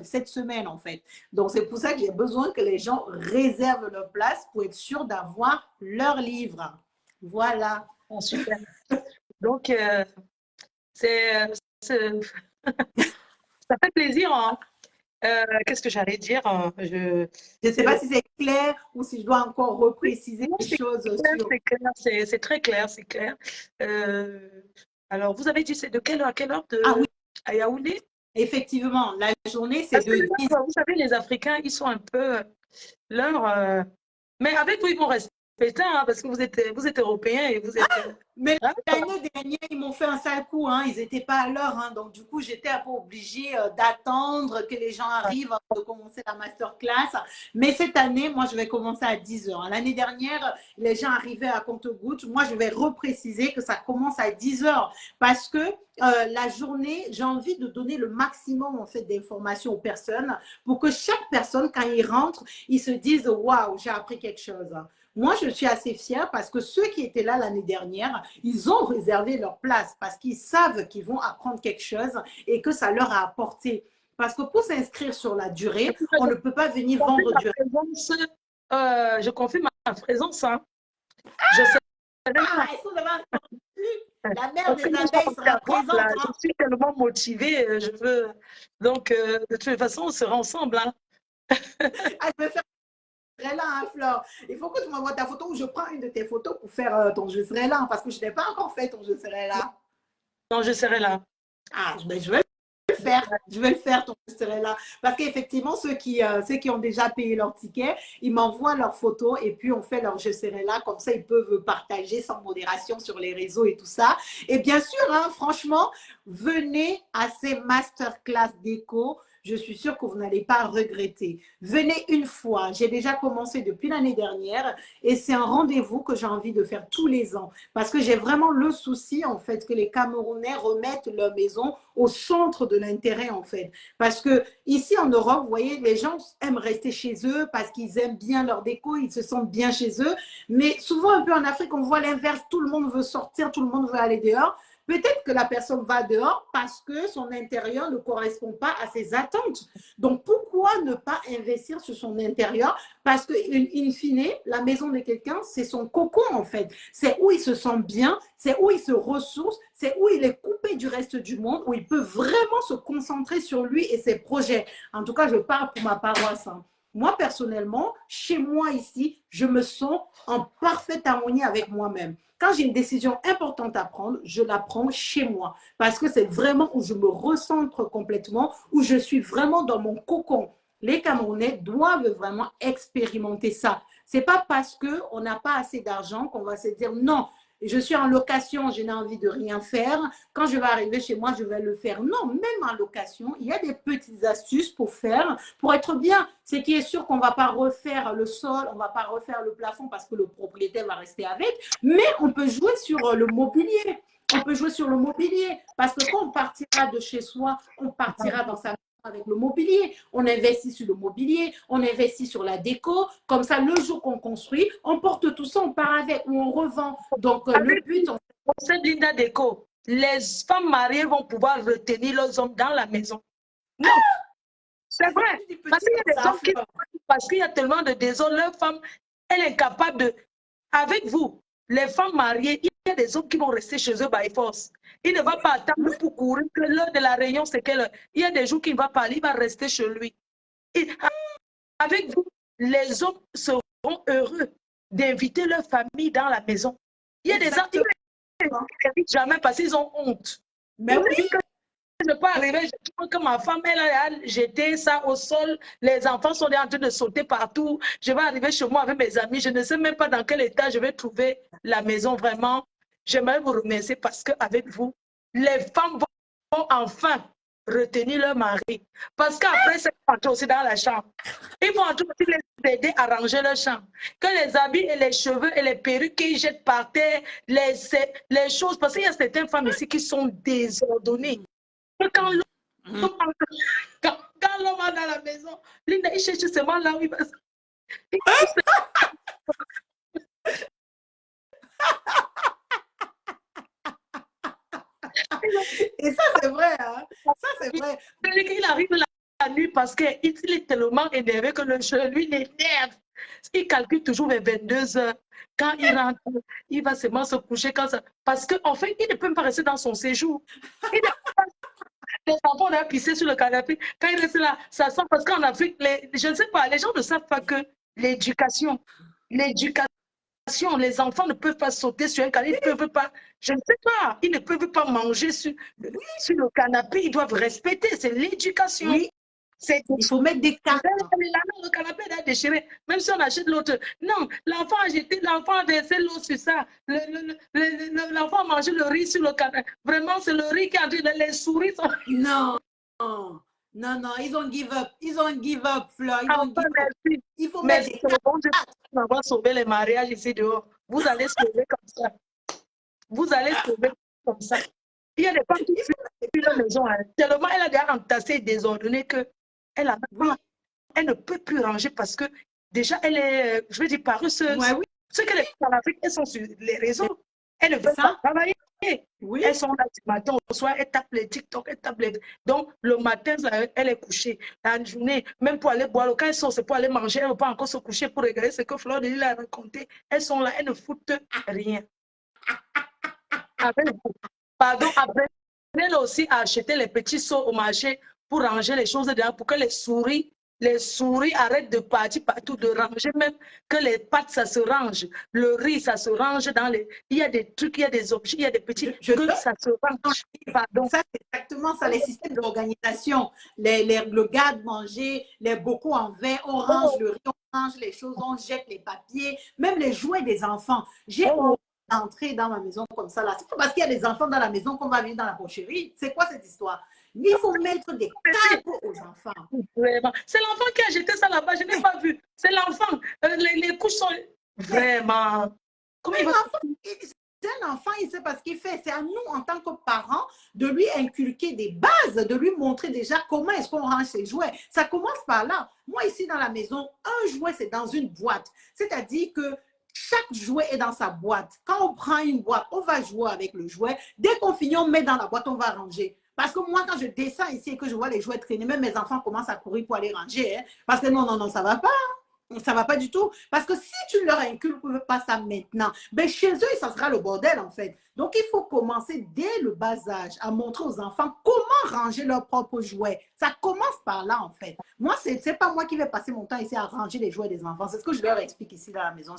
cette semaine, en fait. Donc, c'est pour ça que j'ai besoin que les gens réservent leur place pour être sûrs d'avoir leurs livres. Voilà. Oh, super. Donc, ça fait plaisir, hein. Qu'est-ce que j'allais dire? Je ne sais pas si c'est clair ou si je dois encore repréciser les choses. C'est très clair, c'est clair. Alors, vous avez dit c'est de quelle heure à quelle heure à Yaoundé? Effectivement, la journée, c'est de 10. Vous savez, les Africains, ils sont un peu leur… Mais avec vous, ils vont respecter, hein, parce que vous êtes Européens et vous êtes… Mais l'année dernière, ils m'ont fait un sale coup. Hein, ils n'étaient pas à l'heure. Hein, donc, du coup, j'étais un peu obligée d'attendre que les gens arrivent avant de commencer la masterclass. Mais cette année, moi, je vais commencer à 10 h. L'année dernière, les gens arrivaient à compte-gouttes. Moi, je vais repréciser que ça commence à 10 h parce que la journée, j'ai envie de donner le maximum en fait, d'informations aux personnes pour que chaque personne, quand ils rentrent, ils se disent « Waouh, j'ai appris quelque chose ». Moi, je suis assez fière parce que ceux qui étaient là l'année dernière, ils ont réservé leur place parce qu'ils savent qu'ils vont apprendre quelque chose et que ça leur a apporté. Parce que pour s'inscrire sur la durée, on ne peut pas venir vendre du rêve. Je confirme ma présence. Hein. Je sais. Est-ce que vous avez entendu? La mère des abeilles sera présente. Là, je suis tellement motivée. Je veux… Donc, de toute façon, on sera ensemble. Hein. Ah, je vais faire là, hein, Flore. Il faut que tu m'envoies ta photo ou je prends une de tes photos pour faire ton je serai là parce que je n'ai pas encore fait ton je serai là. Non, je serai là. Ah, ben, je vais le faire. Je vais le faire ton je serai là. Parce qu'effectivement, ceux qui ont déjà payé leur ticket, ils m'envoient leurs photos et puis on fait leur je serai là. Comme ça, ils peuvent partager sans modération sur les réseaux et tout ça. Et bien sûr, hein, franchement, venez à ces masterclass déco. Je suis sûre que vous n'allez pas regretter. Venez une fois. J'ai déjà commencé depuis l'année dernière et c'est un rendez-vous que j'ai envie de faire tous les ans parce que j'ai vraiment le souci en fait que les Camerounais remettent leur maison au centre de l'intérêt en fait. Parce que ici en Europe, vous voyez, les gens aiment rester chez eux parce qu'ils aiment bien leur déco, ils se sentent bien chez eux. Mais souvent un peu en Afrique, on voit l'inverse. Tout le monde veut sortir, tout le monde veut aller dehors. Peut-être que la personne va dehors parce que son intérieur ne correspond pas à ses attentes. Donc, pourquoi ne pas investir sur son intérieur? Parce que, in fine, la maison de quelqu'un, c'est son cocon, en fait. C'est où il se sent bien, c'est où il se ressource, c'est où il est coupé du reste du monde, où il peut vraiment se concentrer sur lui et ses projets. En tout cas, je parle pour ma paroisse. Hein. Moi, personnellement, chez moi ici, je me sens en parfaite harmonie avec moi-même. Quand j'ai une décision importante à prendre, je la prends chez moi parce que c'est vraiment où je me recentre complètement, où je suis vraiment dans mon cocon. Les Camerounais doivent vraiment expérimenter ça. C'est pas parce qu'on n'a pas assez d'argent qu'on va se dire non, je suis en location, je n'ai envie de rien faire. Quand je vais arriver chez moi, je vais le faire. Non, même en location, il y a des petites astuces pour faire, pour être bien. Ce qui est sûr qu'on ne va pas refaire le sol, on ne va pas refaire le plafond parce que le propriétaire va rester avec, mais on peut jouer sur le mobilier. On peut jouer sur le mobilier parce que quand on partira de chez soi, on partira dans sa avec le mobilier, on investit sur le mobilier, on investit sur la déco, comme ça le jour qu'on construit, on porte tout ça, on part avec ou on revend. Donc le but... Cette Linda Déco, les femmes mariées vont pouvoir retenir leurs hommes dans la maison. Non, c'est vrai. Parce qu'il y a des hommes qui... Parce qu'il y a tellement de désordre, leur femme, elle est capable de... Avec vous, les femmes mariées, il y a des hommes qui vont rester chez eux by force. Il ne va pas attendre pour courir que l'heure de la réunion, c'est quelle heure. Il y a des jours qu'il ne va pas aller, il va rester chez lui. Et avec vous, les hommes seront heureux d'inviter leur famille dans la maison. Il y a des hommes qui n'invitent jamais parce qu'ils ont honte. Mais oui. Je peux arriver, je trouve que ma femme, elle a jeté ça au sol, les enfants sont en train de sauter partout. Je vais arriver chez moi avec mes amis, je ne sais même pas dans quel état je vais trouver la maison vraiment. J'aimerais vous remercier parce qu'avec vous, les femmes vont enfin retenir leur mari. Parce qu'après, c'est entrer aussi dans la chambre. Ils vont aussi les aider à ranger leur chambre. Que les habits et les cheveux et les perruques qu'ils jettent par terre, les choses, parce qu'il y a certaines femmes ici qui sont désordonnées. Quand l'homme va dans la maison, Linda, il cherche seulement là où il va. Et ça, c'est vrai. Hein? Ça, c'est vrai. Il arrive la nuit parce qu'il est tellement énervé que le jeu, lui, l'énerve. Il calcule toujours vers 22 heures. Quand il rentre, il va seulement se coucher. Parce qu'en fait, il ne peut pas rester dans son séjour. Les enfants ont pissé sur le canapé. Quand il reste là, ça sent parce qu'en Afrique, je ne sais pas, les gens ne savent pas que l'éducation, les enfants ne peuvent pas sauter sur un canapé, ils ne peuvent pas, je ne sais pas, ils ne peuvent pas manger sur le canapé, ils doivent respecter, c'est l'éducation. Oui. Il faut mettre des cadres. Le canapé est déchiré, même si on achète l'autre. Non, l'enfant a jeté, l'enfant a versé l'eau sur ça. L'enfant a mangé le riz sur le canapé. Vraiment, c'est le riz qui a dit, les souris sont... Non, non, ils ont give up. Ils ont give up, Fleur. Ils ont give up. Il faut mettre des cadres. On va sauver les mariages ici dehors. Vous allez sauver comme ça. Vous allez sauver comme ça. Il y a des femmes qui fuient la maison. Hein. Tellement elle a déjà entassé et désordonné que elle ne peut plus ranger parce que déjà, elle est, je veux dire, paresseuse. Ouais, oui. Ce que les femmes en Afrique, elles sont sur les réseaux. Elles ne veulent pas travailler. Oui. Elles sont là du matin au soir, elles tapent les TikTok, elles tapent les... Donc, le matin, elle est couchée. La journée, même pour aller boire, quand elles sont, c'est pour aller manger, elles ne vont pas encore se coucher pour regarder ce que Fleur de Lille a raconté. Elles sont là, elles ne foutent rien. Pardon, apprenez aussi à acheter les petits seaux au marché pour ranger les choses dedans, pour que les souris les souris arrêtent de partir partout, de ranger, même que les pâtes, ça se range, le riz, ça se range dans les... Il y a des trucs, il y a des objets, il y a des petits... que ça se range. Pardon. Ça, c'est exactement ça, les systèmes d'organisation. Le garde-manger, les bocaux en verre, on range le riz, on range les choses, on jette les papiers, même les jouets des enfants. J'ai entré dans ma maison comme ça, là. C'est pas parce qu'il y a des enfants dans la maison qu'on va venir dans la porcherie. C'est quoi cette histoire? Il faut mettre des cadres aux enfants. Vraiment. C'est l'enfant qui a jeté ça là-bas, je n'ai pas vu. C'est l'enfant. Les couches sont... Vraiment. Comment il va... C'est un enfant, il sait pas ce qu'il fait. C'est à nous, en tant que parents, de lui inculquer des bases, de lui montrer déjà comment est-ce qu'on range ses jouets. Ça commence par là. Moi, ici, dans la maison, un jouet, c'est dans une boîte. C'est-à-dire que chaque jouet est dans sa boîte. Quand on prend une boîte, on va jouer avec le jouet. Dès qu'on finit, on met dans la boîte, on va ranger. Parce que moi, quand je descends ici et que je vois les jouets traîner, même mes enfants commencent à courir pour aller ranger. Hein, parce que non, non, non, ça ne va pas. Ça ne va pas du tout. Parce que si tu ne leur inculques pas ça maintenant, ben chez eux, ça sera le bordel en fait. Donc, il faut commencer dès le bas âge à montrer aux enfants comment ranger leurs propres jouets. Ça commence par là en fait. Moi, ce n'est pas moi qui vais passer mon temps ici à ranger les jouets des enfants. C'est ce que je leur explique ici dans la maison.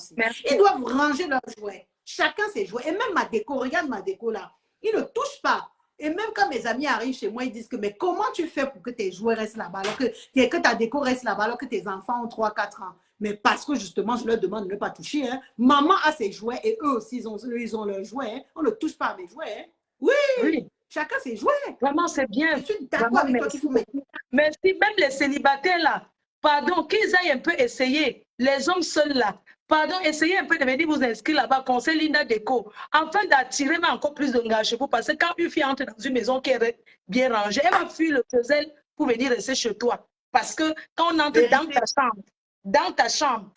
Ils doivent ranger leurs jouets. Chacun ses jouets. Et même ma déco, regarde ma déco là. Ils ne touchent pas. Et même quand mes amis arrivent chez moi, ils disent que mais comment tu fais pour que tes jouets restent là-bas, alors que ta déco reste là-bas, alors que tes enfants ont 3-4 ans? Mais parce que justement, je leur demande de ne pas toucher. Hein. Maman a ses jouets et eux aussi, ils ont leurs jouets. Hein. On ne touche pas à mes jouets. Hein. Oui, oui, chacun ses jouets. Vraiment, c'est bien. Je suis d'accord avec toi qu'il faut mettre. Merci, même les célibataires là, pardon, qu'ils aillent un peu essayer, les hommes seuls là, pardon, essayez un peu de venir vous inscrire là-bas, Conseil Linda Déco, afin d'attirer encore plus d'engagement. Parce que quand une fille entre dans une maison qui est bien rangée, elle va fuir le faisel pour venir rester chez toi. Parce que quand on entre dans ta chambre,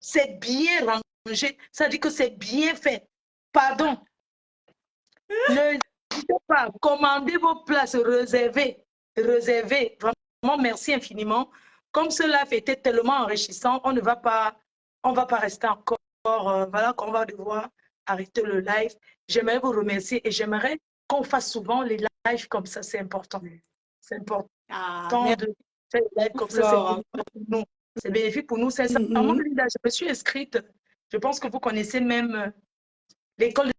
c'est bien rangé, ça dit que c'est bien fait. Pardon. Ne pas commander vos places, réservez. Vraiment, merci infiniment. Comme cela était tellement enrichissant, on ne va pas rester encore, voilà qu'on va devoir arrêter le live. J'aimerais vous remercier et j'aimerais qu'on fasse souvent les lives comme ça, c'est important. C'est important de faire les lives comme ça, c'est bénéfique pour nous. C'est bénéfique pour nous, sincèrement. Linda, je me suis inscrite, je pense que vous connaissez même l'école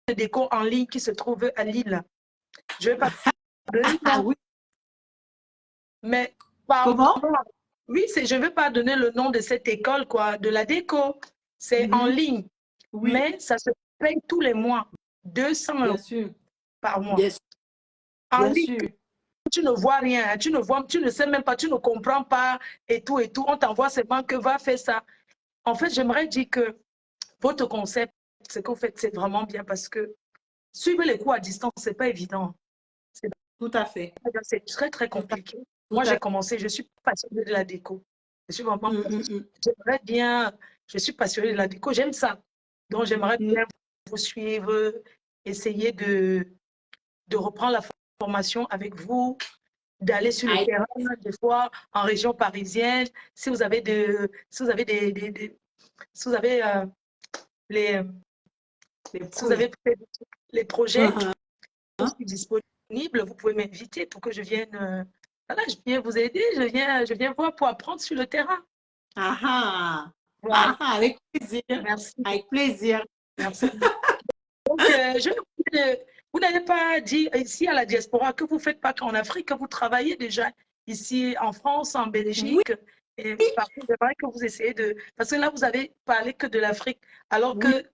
de déco en ligne qui se trouve à Lille. Je ne vais pas oui. Mais comment? Oui, je ne veux pas donner le nom de cette école, quoi, de la déco. C'est en ligne. Oui. Mais ça se paye tous les mois. 200 € par mois. En ligne, tu ne vois rien. Tu ne sais même pas, tu ne comprends pas et tout. On t'envoie seulement que va faire ça. En fait, j'aimerais dire que votre concept, ce que vous faites, c'est vraiment bien parce que suivre les cours à distance, ce n'est pas évident. Tout à fait. C'est très, très compliqué. Moi, j'ai commencé, je suis passionnée de la déco. Je suis vraiment j'aimerais bien, je suis passionnée de la déco, j'aime ça. Donc, j'aimerais bien vous suivre, essayer de reprendre la formation avec vous, d'aller sur le terrain, des fois en région parisienne. Si vous avez les projets disponibles, vous pouvez m'inviter pour que je vienne. Voilà, je viens vous aider, je viens voir pour apprendre sur le terrain. Voilà. Avec plaisir. Merci. Avec plaisir. Merci. Donc, vous n'avez pas dit ici à la diaspora que vous ne faites pas qu'en Afrique, que vous travaillez déjà ici en France, en Belgique. Oui. Et partout, j'aimerais que vous essayez de... Parce que là, vous avez parlé que de l'Afrique, alors que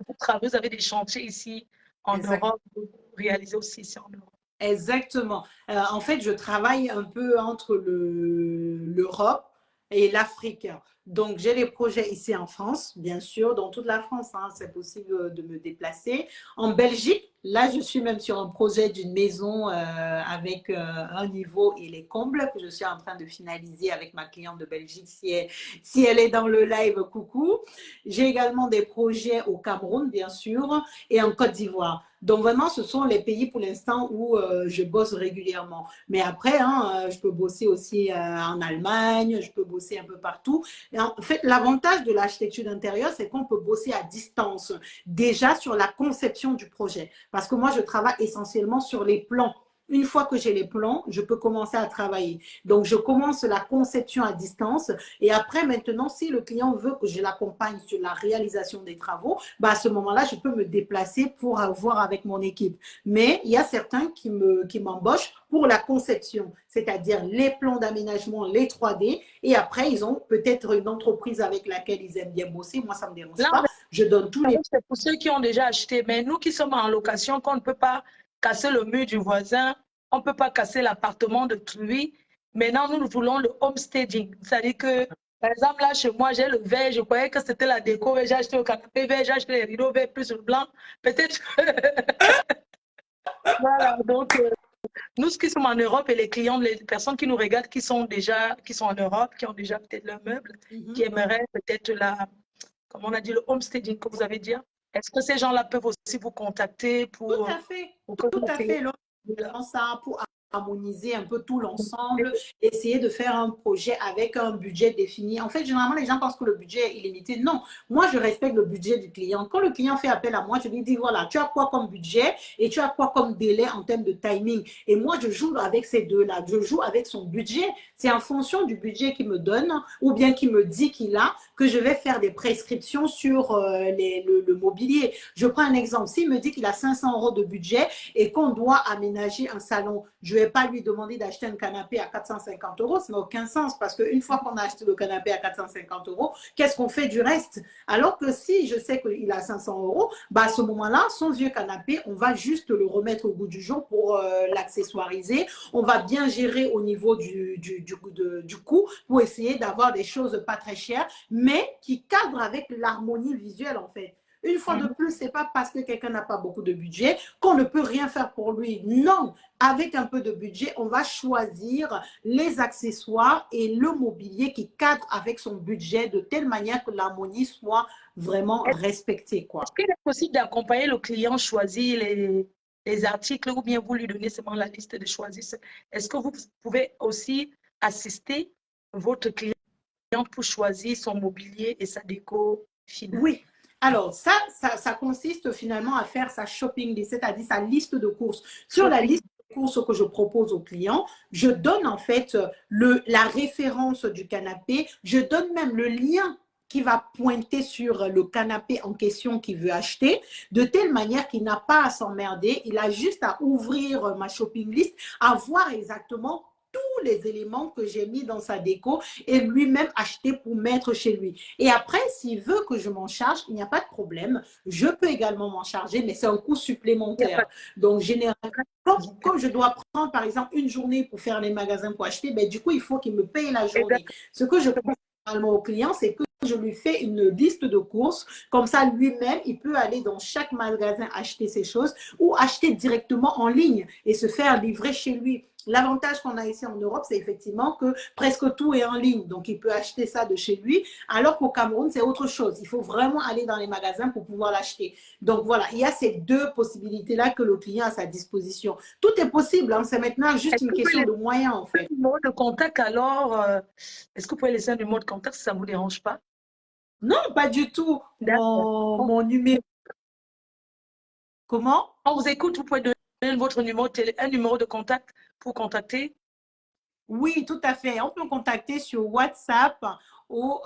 vous avez des chantiers ici en Europe, vous réalisez aussi ici en Europe. Exactement. En fait, je travaille un peu entre l'Europe et l'Afrique. Donc, j'ai les projets ici en France, bien sûr, dans toute la France, hein, c'est possible de me déplacer. En Belgique, là, je suis même sur un projet d'une maison avec un niveau et les combles que je suis en train de finaliser avec ma cliente de Belgique. Si elle est dans le live, coucou. J'ai également des projets au Cameroun, bien sûr, et en Côte d'Ivoire. Donc, vraiment, ce sont les pays pour l'instant où je bosse régulièrement. Mais après, hein, je peux bosser aussi en Allemagne, je peux bosser un peu partout. Et en fait, l'avantage de l'architecture d'intérieur, c'est qu'on peut bosser à distance, déjà sur la conception du projet. Parce que moi, je travaille essentiellement sur les plans. Une fois que j'ai les plans, je peux commencer à travailler. Donc, je commence la conception à distance et après, maintenant, si le client veut que je l'accompagne sur la réalisation des travaux, bah, à ce moment-là, je peux me déplacer pour voir avec mon équipe. Mais il y a certains qui m'embauchent pour la conception, c'est-à-dire les plans d'aménagement, les 3D, et après, ils ont peut-être une entreprise avec laquelle ils aiment bien bosser. Moi, ça ne me dérange Là, pas. Je donne tous les... c'est pour ceux qui ont déjà acheté. Mais nous qui sommes en location, qu'on ne peut pas casser le mur du voisin, on ne peut pas casser l'appartement de lui. Maintenant, nous voulons le homestaging. C'est-à-dire que, par exemple, là, chez moi, j'ai le vert. Je croyais que c'était la déco. J'ai acheté le canapé vert, j'ai acheté les rideaux verts plus le blanc. Peut-être. Voilà. Donc, nous qui sommes en Europe et les clients, les personnes qui nous regardent, qui sont en Europe, qui ont déjà peut-être leur meuble, qui aimeraient peut-être comme on a dit, le homestaging que vous avez dit. Est-ce que ces gens-là peuvent aussi vous contacter Tout à fait, que tout vous à fait. Ça pour harmoniser un peu tout l'ensemble, essayer de faire un projet avec un budget défini. En fait, généralement, les gens pensent que le budget est illimité. Non, moi, je respecte le budget du client. Quand le client fait appel à moi, je lui dis, voilà, tu as quoi comme budget et tu as quoi comme délai en termes de timing. Et moi, je joue avec ces deux-là. Je joue avec son budget. C'est en fonction du budget qu'il me donne ou bien qu'il me dit qu'il a que je vais faire des prescriptions sur le mobilier. Je prends un exemple. S'il me dit qu'il a 500 € de budget et qu'on doit aménager un salon, je ne vais pas lui demander d'acheter un canapé à 450 €. Ça n'a aucun sens parce qu'une fois qu'on a acheté le canapé à 450 €, qu'est-ce qu'on fait du reste? Alors que si je sais qu'il a 500 €, bah à ce moment-là, son vieux canapé, on va juste le remettre au goût du jour pour l'accessoiriser. On va bien gérer au niveau du coût pour essayer d'avoir des choses pas très chères, mais qui cadrent avec l'harmonie visuelle en fait. Une fois de plus, ce n'est pas parce que quelqu'un n'a pas beaucoup de budget qu'on ne peut rien faire pour lui. Non, avec un peu de budget, on va choisir les accessoires et le mobilier qui cadre avec son budget de telle manière que l'harmonie soit vraiment respectée, quoi. Est-ce qu'il est possible d'accompagner le client choisir les articles ou bien vous lui donnez seulement la liste de choisir? Est-ce que vous pouvez aussi assister votre client pour choisir son mobilier et sa déco finale? Oui. Alors, ça consiste finalement à faire sa shopping list, c'est-à-dire sa liste de courses. Sur la liste de courses que je propose au client, je donne en fait la référence du canapé, je donne même le lien qui va pointer sur le canapé en question qu'il veut acheter, de telle manière qu'il n'a pas à s'emmerder, il a juste à ouvrir ma shopping list, à voir exactement tous les éléments que j'ai mis dans sa déco et lui-même acheter pour mettre chez lui. Et après, s'il veut que je m'en charge, il n'y a pas de problème. Je peux également m'en charger, mais c'est un coût supplémentaire. Donc, généralement, comme je dois prendre, par exemple, une journée pour faire les magasins pour acheter, ben, du coup, il faut qu'il me paye la journée. Ce que je propose généralement au client, c'est que je lui fais une liste de courses. Comme ça, lui-même, il peut aller dans chaque magasin acheter ses choses ou acheter directement en ligne et se faire livrer chez lui. L'avantage qu'on a ici en Europe, c'est effectivement que presque tout est en ligne. Donc, il peut acheter ça de chez lui. Alors qu'au Cameroun, c'est autre chose. Il faut vraiment aller dans les magasins pour pouvoir l'acheter. Donc, voilà, il y a ces deux possibilités-là que le client a à sa disposition. Tout est possible. Hein. C'est maintenant juste une question de moyens, en fait. Numéro de contact, alors, est-ce que vous pouvez laisser un numéro de contact si ça ne vous dérange pas? Non, pas du tout. Mon numéro. Comment? On vous écoute, vous pouvez donner votre numéro, un numéro de contact pour contacter. Oui, tout à fait. On peut me contacter sur WhatsApp au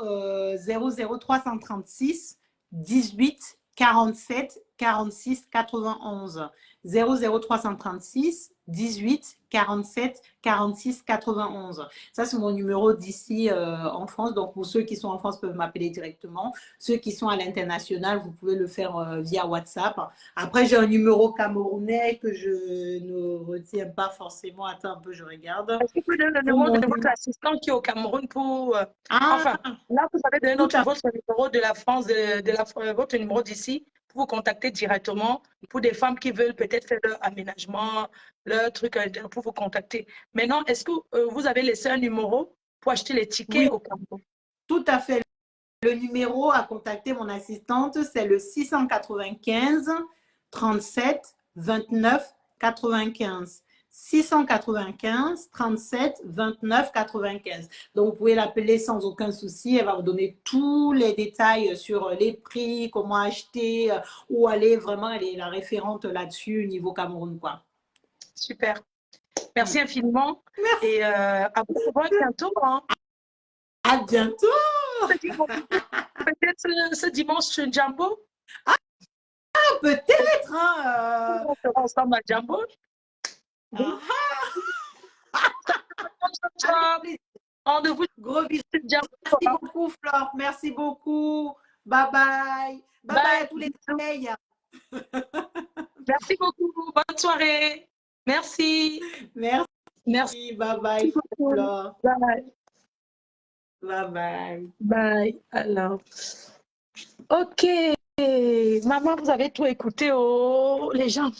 00336 18 47 46 91. 00336 18 47 46 91. Ça, c'est mon numéro d'ici en France. Donc, pour ceux qui sont en France, peuvent m'appeler directement. Ceux qui sont à l'international, vous pouvez le faire via WhatsApp. Après, j'ai un numéro camerounais que je ne retiens pas forcément. Attends un peu, je regarde. Est-ce que vous pouvez donner le numéro de votre assistant qui est au Cameroun pour… enfin, là, vous avez donné votre numéro de la France, votre numéro d'ici pour vous contacter directement pour des femmes qui veulent peut-être faire leur aménagement, leur truc, pour vous contacter. Maintenant, est-ce que vous avez laissé un numéro pour acheter les tickets au Cameroun? Tout à fait. Le numéro à contacter mon assistante, c'est le 695 37 29 95. 695 37 29 95. Donc, vous pouvez l'appeler sans aucun souci. Elle va vous donner tous les détails sur les prix, comment acheter, où aller. Vraiment, elle est la référente là-dessus au niveau Cameroun, quoi. Super. Merci infiniment. Merci. Et à vous revoir bientôt. Hein. À bientôt. Peut-être ce dimanche sur Jumbo. Ah, peut-être. Hein, On sera ensemble à Jumbo. Ah, Ciao. Rendez-vous gros bisous. sur Jumbo. Merci beaucoup, Flore. Merci beaucoup. Bye bye. Bye bye à tous les soleils. Merci beaucoup. Bonne soirée. Merci. Merci. Merci. Bye bye, Flore. Bye. Bye bye. Bye. Alors. Ok. Maman, vous avez tout écouté, oh, les gens.